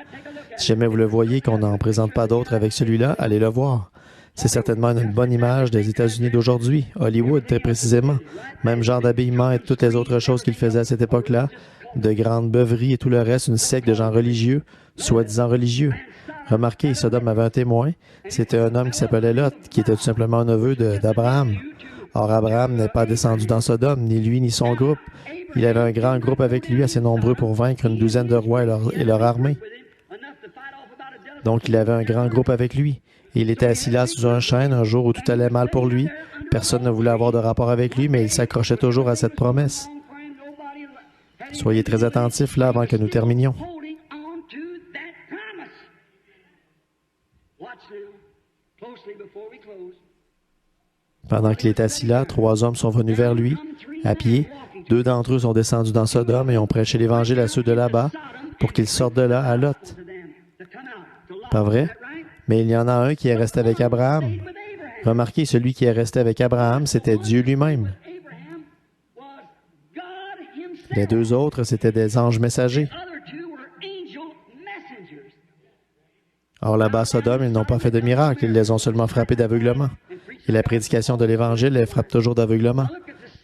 Si jamais vous le voyez, qu'on n'en présente pas d'autres avec celui-là, allez le voir. C'est certainement une bonne image des États-Unis d'aujourd'hui, Hollywood très précisément. Même genre d'habillement et toutes les autres choses qu'ils faisaient à cette époque-là, de grandes beuveries et tout le reste, une secte de gens religieux, soi-disant religieux. Remarquez, Sodome avait un témoin. C'était un homme qui s'appelait Lot, qui était tout simplement un neveu d'Abraham. Or, Abraham n'est pas descendu dans Sodome, ni lui ni son groupe. Il avait un grand groupe avec lui, assez nombreux pour vaincre une douzaine de rois et leur armée. Donc, il avait un grand groupe avec lui. Et il était assis là sous un chêne un jour où tout allait mal pour lui. Personne ne voulait avoir de rapport avec lui, mais il s'accrochait toujours à cette promesse. Soyez très attentifs là avant que nous terminions. Pendant qu'il est assis là, 3 hommes sont venus vers lui, à pied. 2 d'entre eux sont descendus dans Sodome et ont prêché l'Évangile à ceux de là-bas pour qu'ils sortent de là à Lot. Pas vrai? Mais il y en a un qui est resté avec Abraham. Remarquez, celui qui est resté avec Abraham, c'était Dieu lui-même. Les 2 autres, c'étaient des anges messagers. Or, là-bas à Sodome, ils n'ont pas fait de miracle, ils les ont seulement frappés d'aveuglement. Et la prédication de l'Évangile les frappe toujours d'aveuglement.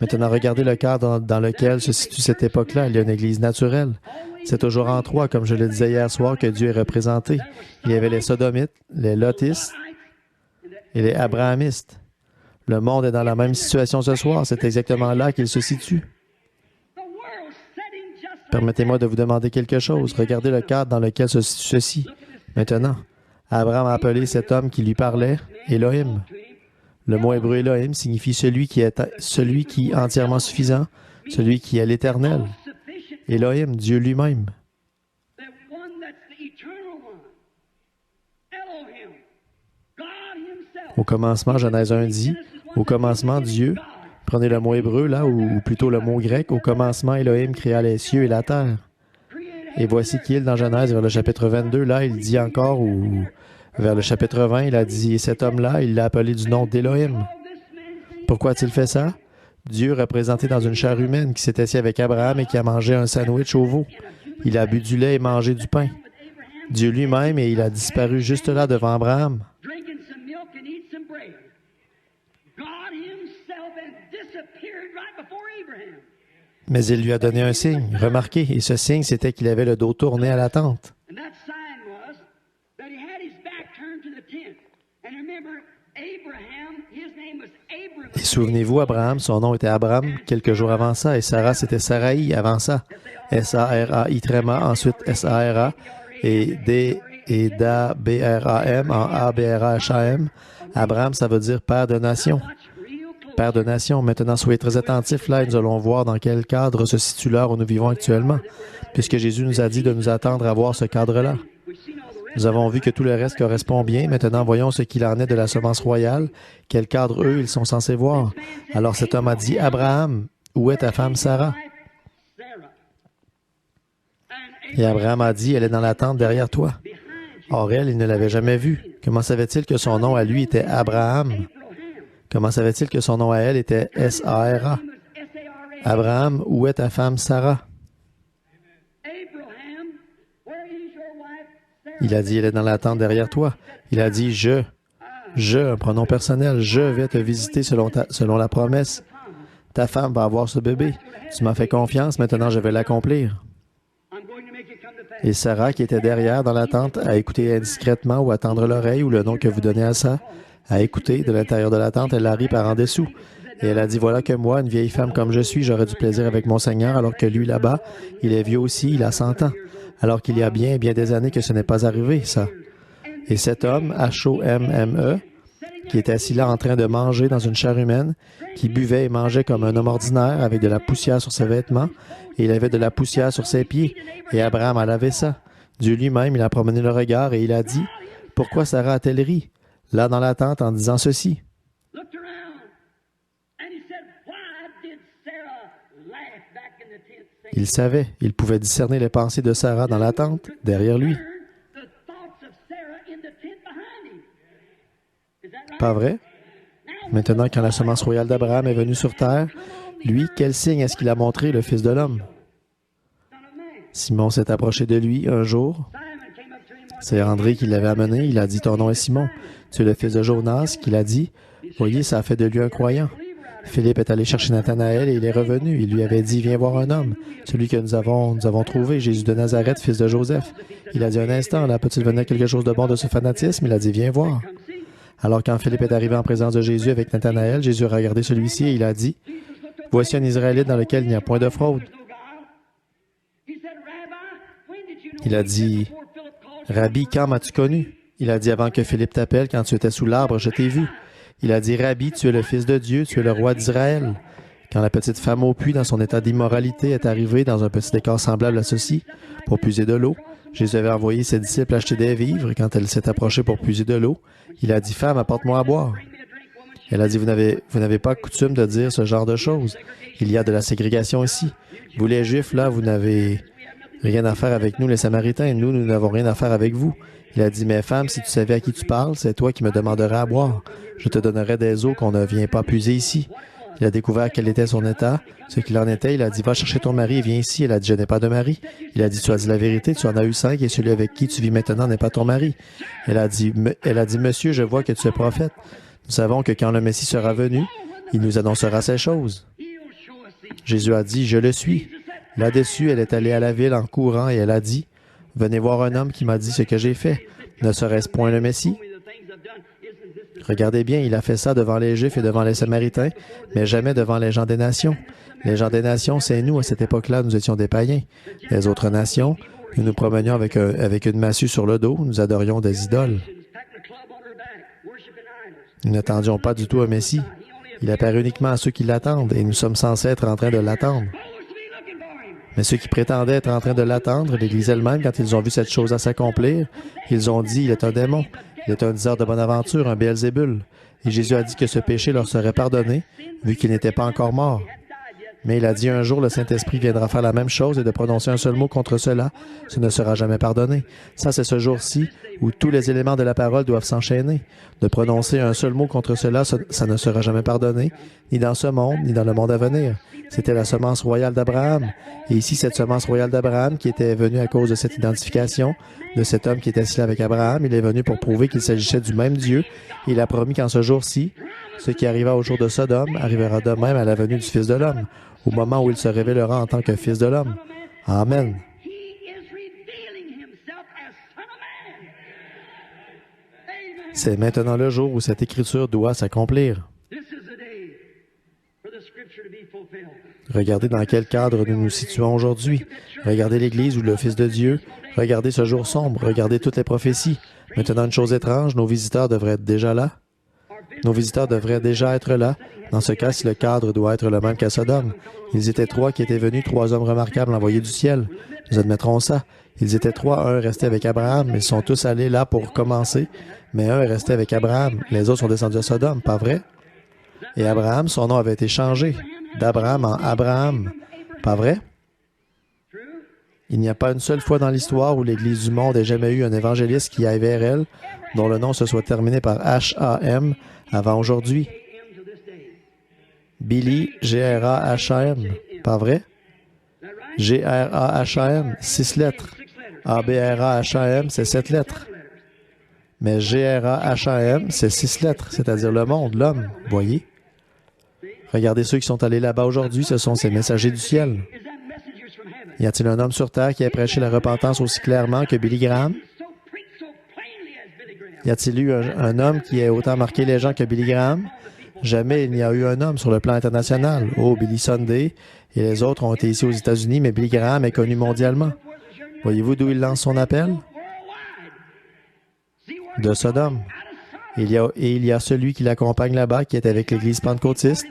Maintenant, regardez le cadre dans lequel se situe cette époque-là. Il y a une Église naturelle. C'est toujours en 3, comme je le disais hier soir, que Dieu est représenté. Il y avait les Sodomites, les Lotistes et les Abrahamistes. Le monde est dans la même situation ce soir. C'est exactement là qu'il se situe. Permettez-moi de vous demander quelque chose. Regardez le cadre dans lequel se situe ceci. Maintenant, Abraham a appelé cet homme qui lui parlait Elohim. Le mot hébreu Elohim signifie celui qui est entièrement suffisant, celui qui est l'Éternel. Elohim, Dieu lui-même. Au commencement, Genèse 1 dit, au commencement, Dieu, Prenez le mot hébreu, là, ou plutôt le mot grec. Au commencement, Elohim créa les cieux et la terre. Et voici qu'il, dans Genèse, vers le chapitre 22, là, il dit encore, ou vers le chapitre 20, il a dit, cet homme-là, il l'a appelé du nom d'Elohim. Pourquoi a-t-il fait ça? Dieu, représenté dans une chair humaine, qui s'est assis avec Abraham et qui a mangé un sandwich au veau. Il a bu du lait et mangé du pain. Dieu lui-même, et il a disparu juste là devant Abraham. Mais il lui a donné un signe. Remarquez, et ce signe, c'était qu'il avait le dos tourné à la tente. Et souvenez-vous, Abraham, son nom était Abraham quelques jours avant ça, et Sarah, c'était Saraï avant ça. S-A-R-A-I tréma, ensuite S-A-R-A, et D et Da, B-R-A-M, en A-B-R-A-H-A-M. Abraham, ça veut dire père de nation. Père de nation. Maintenant, soyez très attentifs là et nous allons voir dans quel cadre se situe l'heure où nous vivons actuellement, puisque Jésus nous a dit de nous attendre à voir ce cadre-là. Nous avons vu que tout le reste correspond bien. Maintenant, voyons ce qu'il en est de la semence royale. Quel cadre, eux, ils sont censés voir. Alors cet homme a dit, Abraham, où est ta femme Sarah? Et Abraham a dit, elle est dans la tente derrière toi. Or, elle, il ne l'avait jamais vue. Comment savait-il que son nom à lui était Abraham? Comment savait-il que son nom à elle était S-A-R-A? Abraham, où est ta femme Sarah? Il a dit, elle est dans la tente derrière toi. Il a dit, un pronom personnel, je vais te visiter selon la promesse. Ta femme va avoir ce bébé. Tu m'as fait confiance, maintenant je vais l'accomplir. Et Sarah, qui était derrière dans la tente, a écouté indiscrètement ou à tendre l'oreille, ou le nom que vous donnez à ça, a écouté de l'intérieur de la tente, elle a ri par en dessous. Et elle a dit, voilà que moi, une vieille femme comme je suis, j'aurais du plaisir avec mon Seigneur, alors que lui, là-bas, il est vieux aussi, il a 100 ans. Alors qu'il y a bien des années que ce n'est pas arrivé, ça. Et cet homme, H-O-M-M-E, qui était assis là en train de manger dans une chair humaine, qui buvait et mangeait comme un homme ordinaire avec de la poussière sur ses vêtements, et il avait de la poussière sur ses pieds. Et Abraham a lavé ça. Dieu lui-même, il a promené le regard et il a dit, « Pourquoi Sarah a-t-elle ri, là dans la tente, en disant ceci? » Il savait, il pouvait discerner les pensées de Sarah dans la tente, derrière lui. Pas vrai? Maintenant, quand la semence royale d'Abraham est venue sur terre, lui, quel signe est-ce qu'il a montré, le Fils de l'homme? Simon s'est approché de lui un jour. C'est André qui l'avait amené. Il a dit, ton nom est Simon. Tu es le fils de Jonas, qu'il a dit. Voyez, ça a fait de lui un croyant. Philippe est allé chercher Nathanaël et il est revenu. Il lui avait dit, viens voir un homme, celui que nous avons trouvé, Jésus de Nazareth, fils de Joseph. Il a dit un instant, là, peut-il venir quelque chose de bon de ce fanatisme? Il a dit, viens voir. Alors quand Philippe est arrivé en présence de Jésus avec Nathanaël, Jésus a regardé celui-ci et il a dit, voici un Israélite dans lequel il n'y a point de fraude. Il a dit, Rabbi, quand m'as-tu connu? Il a dit, avant que Philippe t'appelle, quand tu étais sous l'arbre, je t'ai vu. Il a dit, Rabbi, tu es le Fils de Dieu, tu es le roi d'Israël. Quand la petite femme au puits, dans son état d'immoralité, est arrivée dans un petit décor semblable à ceci, pour puiser de l'eau, Jésus avait envoyé ses disciples acheter des vivres. Quand elle s'est approchée pour puiser de l'eau, il a dit, femme, apporte-moi à boire. Elle a dit, vous n'avez pas coutume de dire ce genre de choses. Il y a de la ségrégation ici. Vous, les Juifs, là, vous n'avez rien à faire avec nous, les Samaritains. Nous n'avons rien à faire avec vous. Il a dit, mais femme, si tu savais à qui tu parles, c'est toi qui me demanderais à boire. Je te donnerais des eaux qu'on ne vient pas puiser ici. Il a découvert quel était son état, ce qu'il en était. Il a dit, va chercher ton mari et viens ici. Elle a dit, je n'ai pas de mari. Il a dit, tu as dit la vérité, tu en as eu 5 et celui avec qui tu vis maintenant n'est pas ton mari. Elle a dit, monsieur, je vois que tu es prophète. Nous savons que quand le Messie sera venu, il nous annoncera ces choses. Jésus a dit, je le suis. Là-dessus, elle est allée à la ville en courant et elle a dit, venez voir un homme qui m'a dit ce que j'ai fait. Ne serait-ce point le Messie? Regardez bien, il a fait ça devant les Juifs et devant les Samaritains, mais jamais devant les gens des nations. Les gens des nations, c'est nous. À cette époque-là, nous étions des païens. Les autres nations, nous nous promenions avec une massue sur le dos. Nous adorions des idoles. Nous n'attendions pas du tout un Messie. Il apparaît uniquement à ceux qui l'attendent, et nous sommes censés être en train de l'attendre. Mais ceux qui prétendaient être en train de l'attendre, l'Église elle-même, quand ils ont vu cette chose à s'accomplir, ils ont dit, il est un démon, il est un diseur de bonne aventure, un Béelzébul. Et Jésus a dit que ce péché leur serait pardonné, vu qu'ils n'étaient pas encore morts. Mais il a dit un jour, le Saint-Esprit viendra faire la même chose et de prononcer un seul mot contre cela, ce ne sera jamais pardonné. Ça, c'est ce jour-ci où tous les éléments de la parole doivent s'enchaîner. De prononcer un seul mot contre cela, ça ne sera jamais pardonné, ni dans ce monde, ni dans le monde à venir. C'était la semence royale d'Abraham. Et ici, cette semence royale d'Abraham qui était venue à cause de cette identification, de cet homme qui était assis avec Abraham, il est venu pour prouver qu'il s'agissait du même Dieu. Et il a promis qu'en ce jour-ci, ce qui arriva au jour de Sodome arrivera de même à la venue du Fils de l'homme, au moment où il se révélera en tant que Fils de l'homme. Amen. C'est maintenant le jour où cette écriture doit s'accomplir. Regardez dans quel cadre nous nous situons aujourd'hui. Regardez l'Église ou le Fils de Dieu. Regardez ce jour sombre. Regardez toutes les prophéties. Maintenant, une chose étrange, nos visiteurs devraient être déjà là. Nos visiteurs devraient déjà être là. Dans ce cas, si le cadre doit être le même qu'à Sodome. Ils étaient 3 qui étaient venus, 3 hommes remarquables envoyés du ciel. Nous admettrons ça. Ils étaient 3, un restait avec Abraham. Ils sont tous allés là pour commencer, mais un est resté avec Abraham. Les autres sont descendus à Sodome, pas vrai? Et Abraham, son nom avait été changé d'Abraham en Abraham, pas vrai? Il n'y a pas une seule fois dans l'histoire où l'Église du monde ait jamais eu un évangéliste qui aille vers elle, dont le nom se soit terminé par H-A-M avant aujourd'hui. Billy, G-R-A-H-A-M, pas vrai? G-R-A-H-A-M, 6 lettres. A-B-R-A-H-A-M, c'est 7 lettres. Mais G-R-A-H-A-M, c'est 6 lettres, c'est-à-dire le monde, l'homme, voyez? Regardez ceux qui sont allés là-bas aujourd'hui, ce sont ces messagers du ciel. Y a-t-il un homme sur terre qui ait prêché la repentance aussi clairement que Billy Graham? Y a-t-il eu un homme qui ait autant marqué les gens que Billy Graham? Jamais il n'y a eu un homme sur le plan international. Oh, Billy Sunday et les autres ont été ici aux États-Unis, mais Billy Graham est connu mondialement. Voyez-vous d'où il lance son appel? De Sodome. Et il y a celui qui l'accompagne là-bas, qui est avec l'Église pentecôtiste,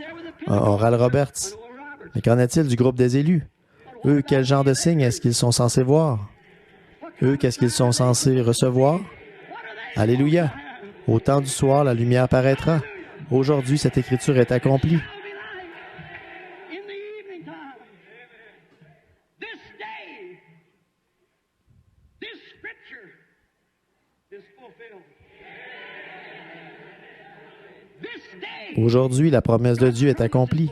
Oral Roberts. Mais qu'en est-il du groupe des élus? Eux, quel genre de signes est-ce qu'ils sont censés voir? Eux, qu'est-ce qu'ils sont censés recevoir? Alléluia! Au temps du soir, la lumière paraîtra. Aujourd'hui, cette écriture est accomplie. Aujourd'hui, la promesse de Dieu est accomplie.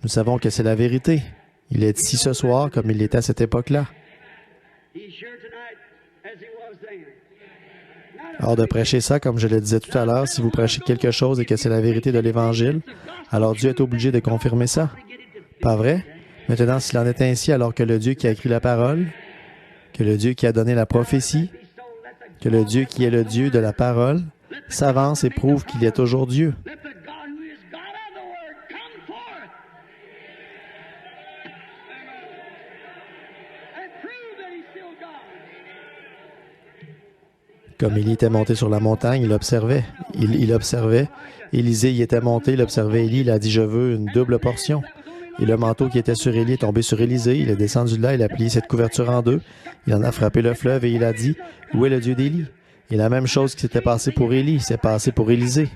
Nous savons que c'est la vérité. Il est ici ce soir comme il était à cette époque-là. Alors de prêcher ça, comme je le disais tout à l'heure, si vous prêchez quelque chose et que c'est la vérité de l'Évangile, alors Dieu est obligé de confirmer ça. Pas vrai? Maintenant, s'il en est ainsi, alors que le Dieu qui a écrit la parole, que le Dieu qui a donné la prophétie, que le Dieu qui est le Dieu de la parole, s'avance et prouve qu'il est toujours Dieu. Comme Élie était monté sur la montagne, il observait. Il observait. Élisée y était monté, il observait Élie, il a dit « Je veux une double portion ». Et le manteau qui était sur Élie est tombé sur Élisée. Il est descendu de là, il a plié cette couverture en deux. Il en a frappé le fleuve et il a dit « Où est le Dieu d'Élie » Et la même chose qui s'était passée pour Élie, s'est passée pour Élisée.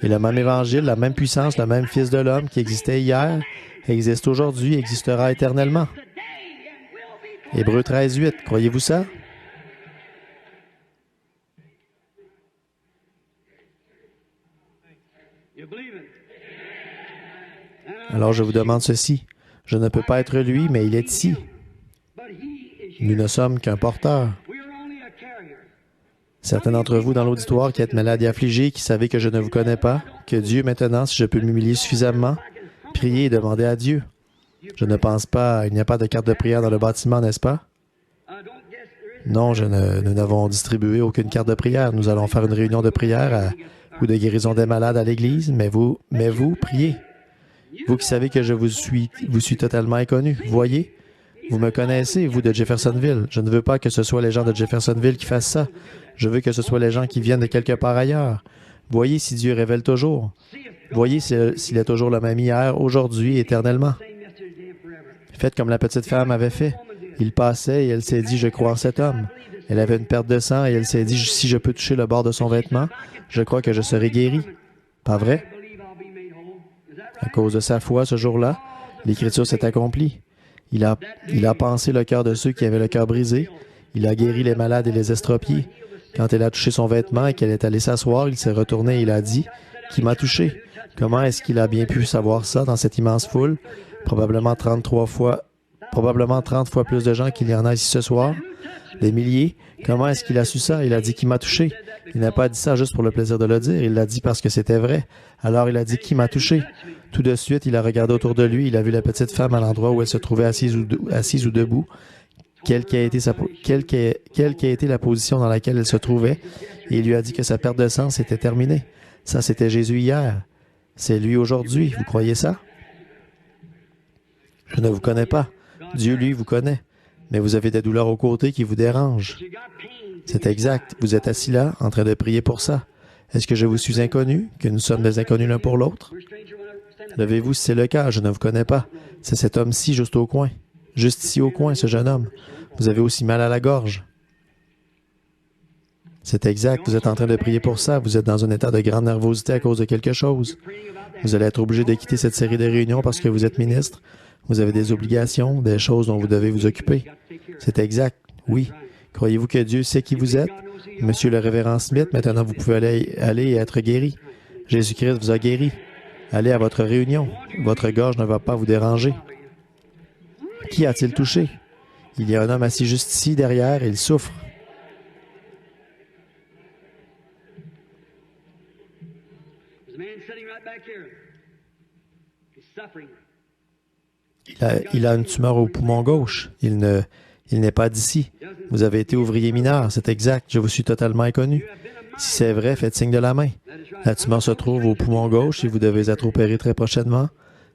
Et le même évangile, la même puissance, le même Fils de l'homme qui existait hier, existe aujourd'hui, existera éternellement. Hébreux 13:8, croyez-vous ça? Alors je vous demande ceci. Je ne peux pas être lui, mais il est ici. Nous ne sommes qu'un porteur. Certains d'entre vous dans l'auditoire qui êtes malades et affligés, qui savez que je ne vous connais pas, que Dieu maintenant, si je peux m'humilier suffisamment, prier et demander à Dieu. Je ne pense pas, il n'y a pas de carte de prière dans le bâtiment, n'est-ce pas? Non, nous n'avons distribué aucune carte de prière. Nous allons faire une réunion de prière ou de guérison des malades à l'église, mais vous, priez. Vous qui savez que je vous suis totalement inconnu, voyez? Vous me connaissez, vous de Jeffersonville. Je ne veux pas que ce soit les gens de Jeffersonville qui fassent ça. Je veux que ce soit les gens qui viennent de quelque part ailleurs. Voyez si Dieu révèle toujours. Voyez s'il est toujours le même hier, aujourd'hui, éternellement. Faites comme la petite femme avait fait. Il passait et elle s'est dit, je crois en cet homme. Elle avait une perte de sang et elle s'est dit, si je peux toucher le bord de son vêtement, je crois que je serai guérie. Pas vrai? À cause de sa foi, ce jour-là, l'Écriture s'est accomplie. Il a pansé le cœur de ceux qui avaient le cœur brisé. Il a guéri les malades et les estropiés. Quand elle a touché son vêtement et qu'elle est allée s'asseoir, il s'est retourné et il a dit, « Qui m'a touché? » Comment est-ce qu'il a bien pu savoir ça dans cette immense foule? Probablement 30 fois plus de gens qu'il y en a ici ce soir. Des milliers. Comment est-ce qu'il a su ça? Il a dit, « Qui m'a touché? » Il n'a pas dit ça juste pour le plaisir de le dire. Il l'a dit parce que c'était vrai. Alors il a dit, « Qui m'a touché? » Tout de suite, il a regardé autour de lui. Il a vu la petite femme à l'endroit où elle se trouvait assise ou debout. Quelle qu'a été la position dans laquelle elle se trouvait. Et il lui a dit que sa perte de sang était terminée. Ça, c'était Jésus hier. C'est lui aujourd'hui. Vous croyez ça? Je ne vous connais pas. Dieu, lui, vous connaît. Mais vous avez des douleurs aux côtés qui vous dérangent. C'est exact. Vous êtes assis là, en train de prier pour ça. Est-ce que je vous suis inconnu, que nous sommes des inconnus l'un pour l'autre? Levez-vous si c'est le cas. Je ne vous connais pas. C'est cet homme-ci juste au coin. Juste ici au coin, ce jeune homme. Vous avez aussi mal à la gorge. C'est exact. Vous êtes en train de prier pour ça. Vous êtes dans un état de grande nervosité à cause de quelque chose. Vous allez être obligé de quitter cette série de réunions parce que vous êtes ministre. Vous avez des obligations, des choses dont vous devez vous occuper. C'est exact. Oui. Croyez-vous que Dieu sait qui vous êtes? Monsieur le révérend Smith, maintenant vous pouvez aller et être guéri. Jésus-Christ vous a guéri. Allez à votre réunion. Votre gorge ne va pas vous déranger. Qui a-t-il touché? Il y a un homme assis juste ici, derrière, et il souffre. Il a une tumeur au poumon gauche. Il n'est pas d'ici. Vous avez été ouvrier mineur, c'est exact. Je vous suis totalement inconnu. Si c'est vrai, faites signe de la main. La tumeur se trouve au poumon gauche et vous devez être opéré très prochainement.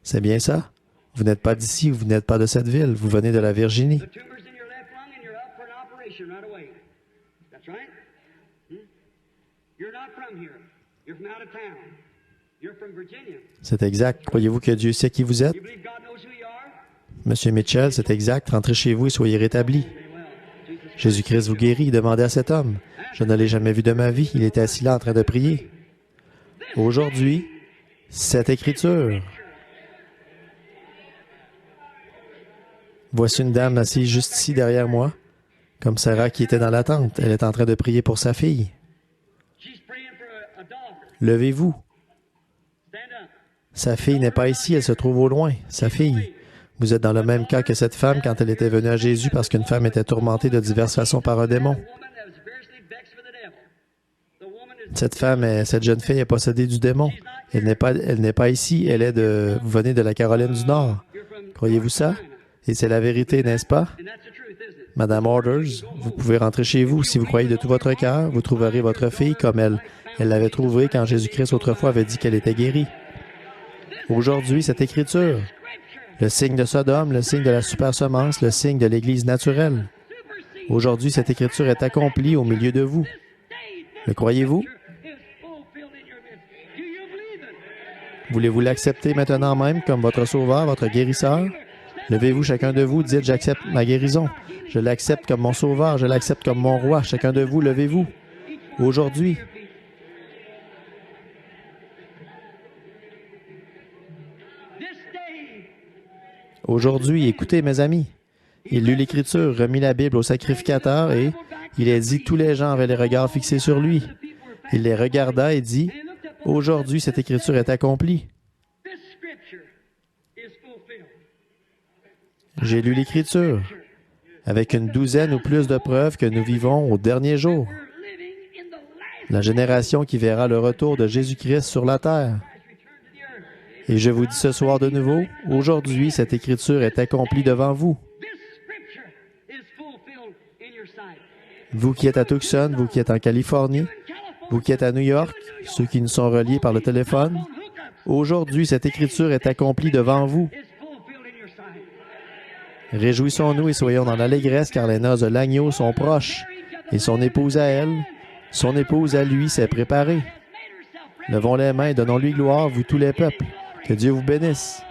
C'est bien ça? Vous n'êtes pas d'ici, vous n'êtes pas de cette ville. Vous venez de la Virginie. C'est exact. Croyez-vous que Dieu sait qui vous êtes? Monsieur Mitchell, c'est exact. Rentrez chez vous et soyez rétabli. Jésus-Christ vous guérit. Demandez à cet homme. Je ne l'ai jamais vu de ma vie. Il était assis là en train de prier. Aujourd'hui, cette écriture. Voici une dame assise juste ici derrière moi, comme Sarah qui était dans la tente. Elle est en train de prier pour sa fille. Levez-vous. Sa fille n'est pas ici, elle se trouve au loin. Sa fille. Vous êtes dans le même cas que cette femme quand elle était venue à Jésus parce qu'une femme était tourmentée de diverses façons par un démon. Cette jeune fille est possédée du démon. Elle n'est pas ici, vous venez de la Caroline du Nord. Croyez-vous ça? Et c'est la vérité, n'est-ce pas? Madame Orders, vous pouvez rentrer chez vous. Si vous croyez de tout votre cœur, vous trouverez votre fille comme elle l'avait trouvée quand Jésus-Christ autrefois avait dit qu'elle était guérie. Aujourd'hui, cette écriture, le signe de Sodome, le signe de la super semence, le signe de l'Église naturelle. Aujourd'hui, cette écriture est accomplie au milieu de vous. Le croyez-vous? Voulez-vous l'accepter maintenant même comme votre sauveur, votre guérisseur? Levez-vous chacun de vous, dites, j'accepte ma guérison. Je l'accepte comme mon sauveur, je l'accepte comme mon roi. Chacun de vous, levez-vous. Aujourd'hui. Aujourd'hui, écoutez mes amis. Il lut l'Écriture, remit la Bible au sacrificateur et il a dit tous les gens avaient les regards fixés sur lui. Il les regarda et dit, aujourd'hui cette Écriture est accomplie. J'ai lu l'Écriture avec une douzaine ou plus de preuves que nous vivons au dernier jour. La génération qui verra le retour de Jésus-Christ sur la terre. Et je vous dis ce soir de nouveau, aujourd'hui, cette Écriture est accomplie devant vous. Vous qui êtes à Tucson, vous qui êtes en Californie, vous qui êtes à New York, ceux qui nous sont reliés par le téléphone, aujourd'hui, cette Écriture est accomplie devant vous. Réjouissons-nous et soyons dans l'allégresse car les noces de l'agneau sont proches et son épouse à elle, son épouse à lui s'est préparée. Levons les mains et donnons-lui gloire, vous tous les peuples. Que Dieu vous bénisse.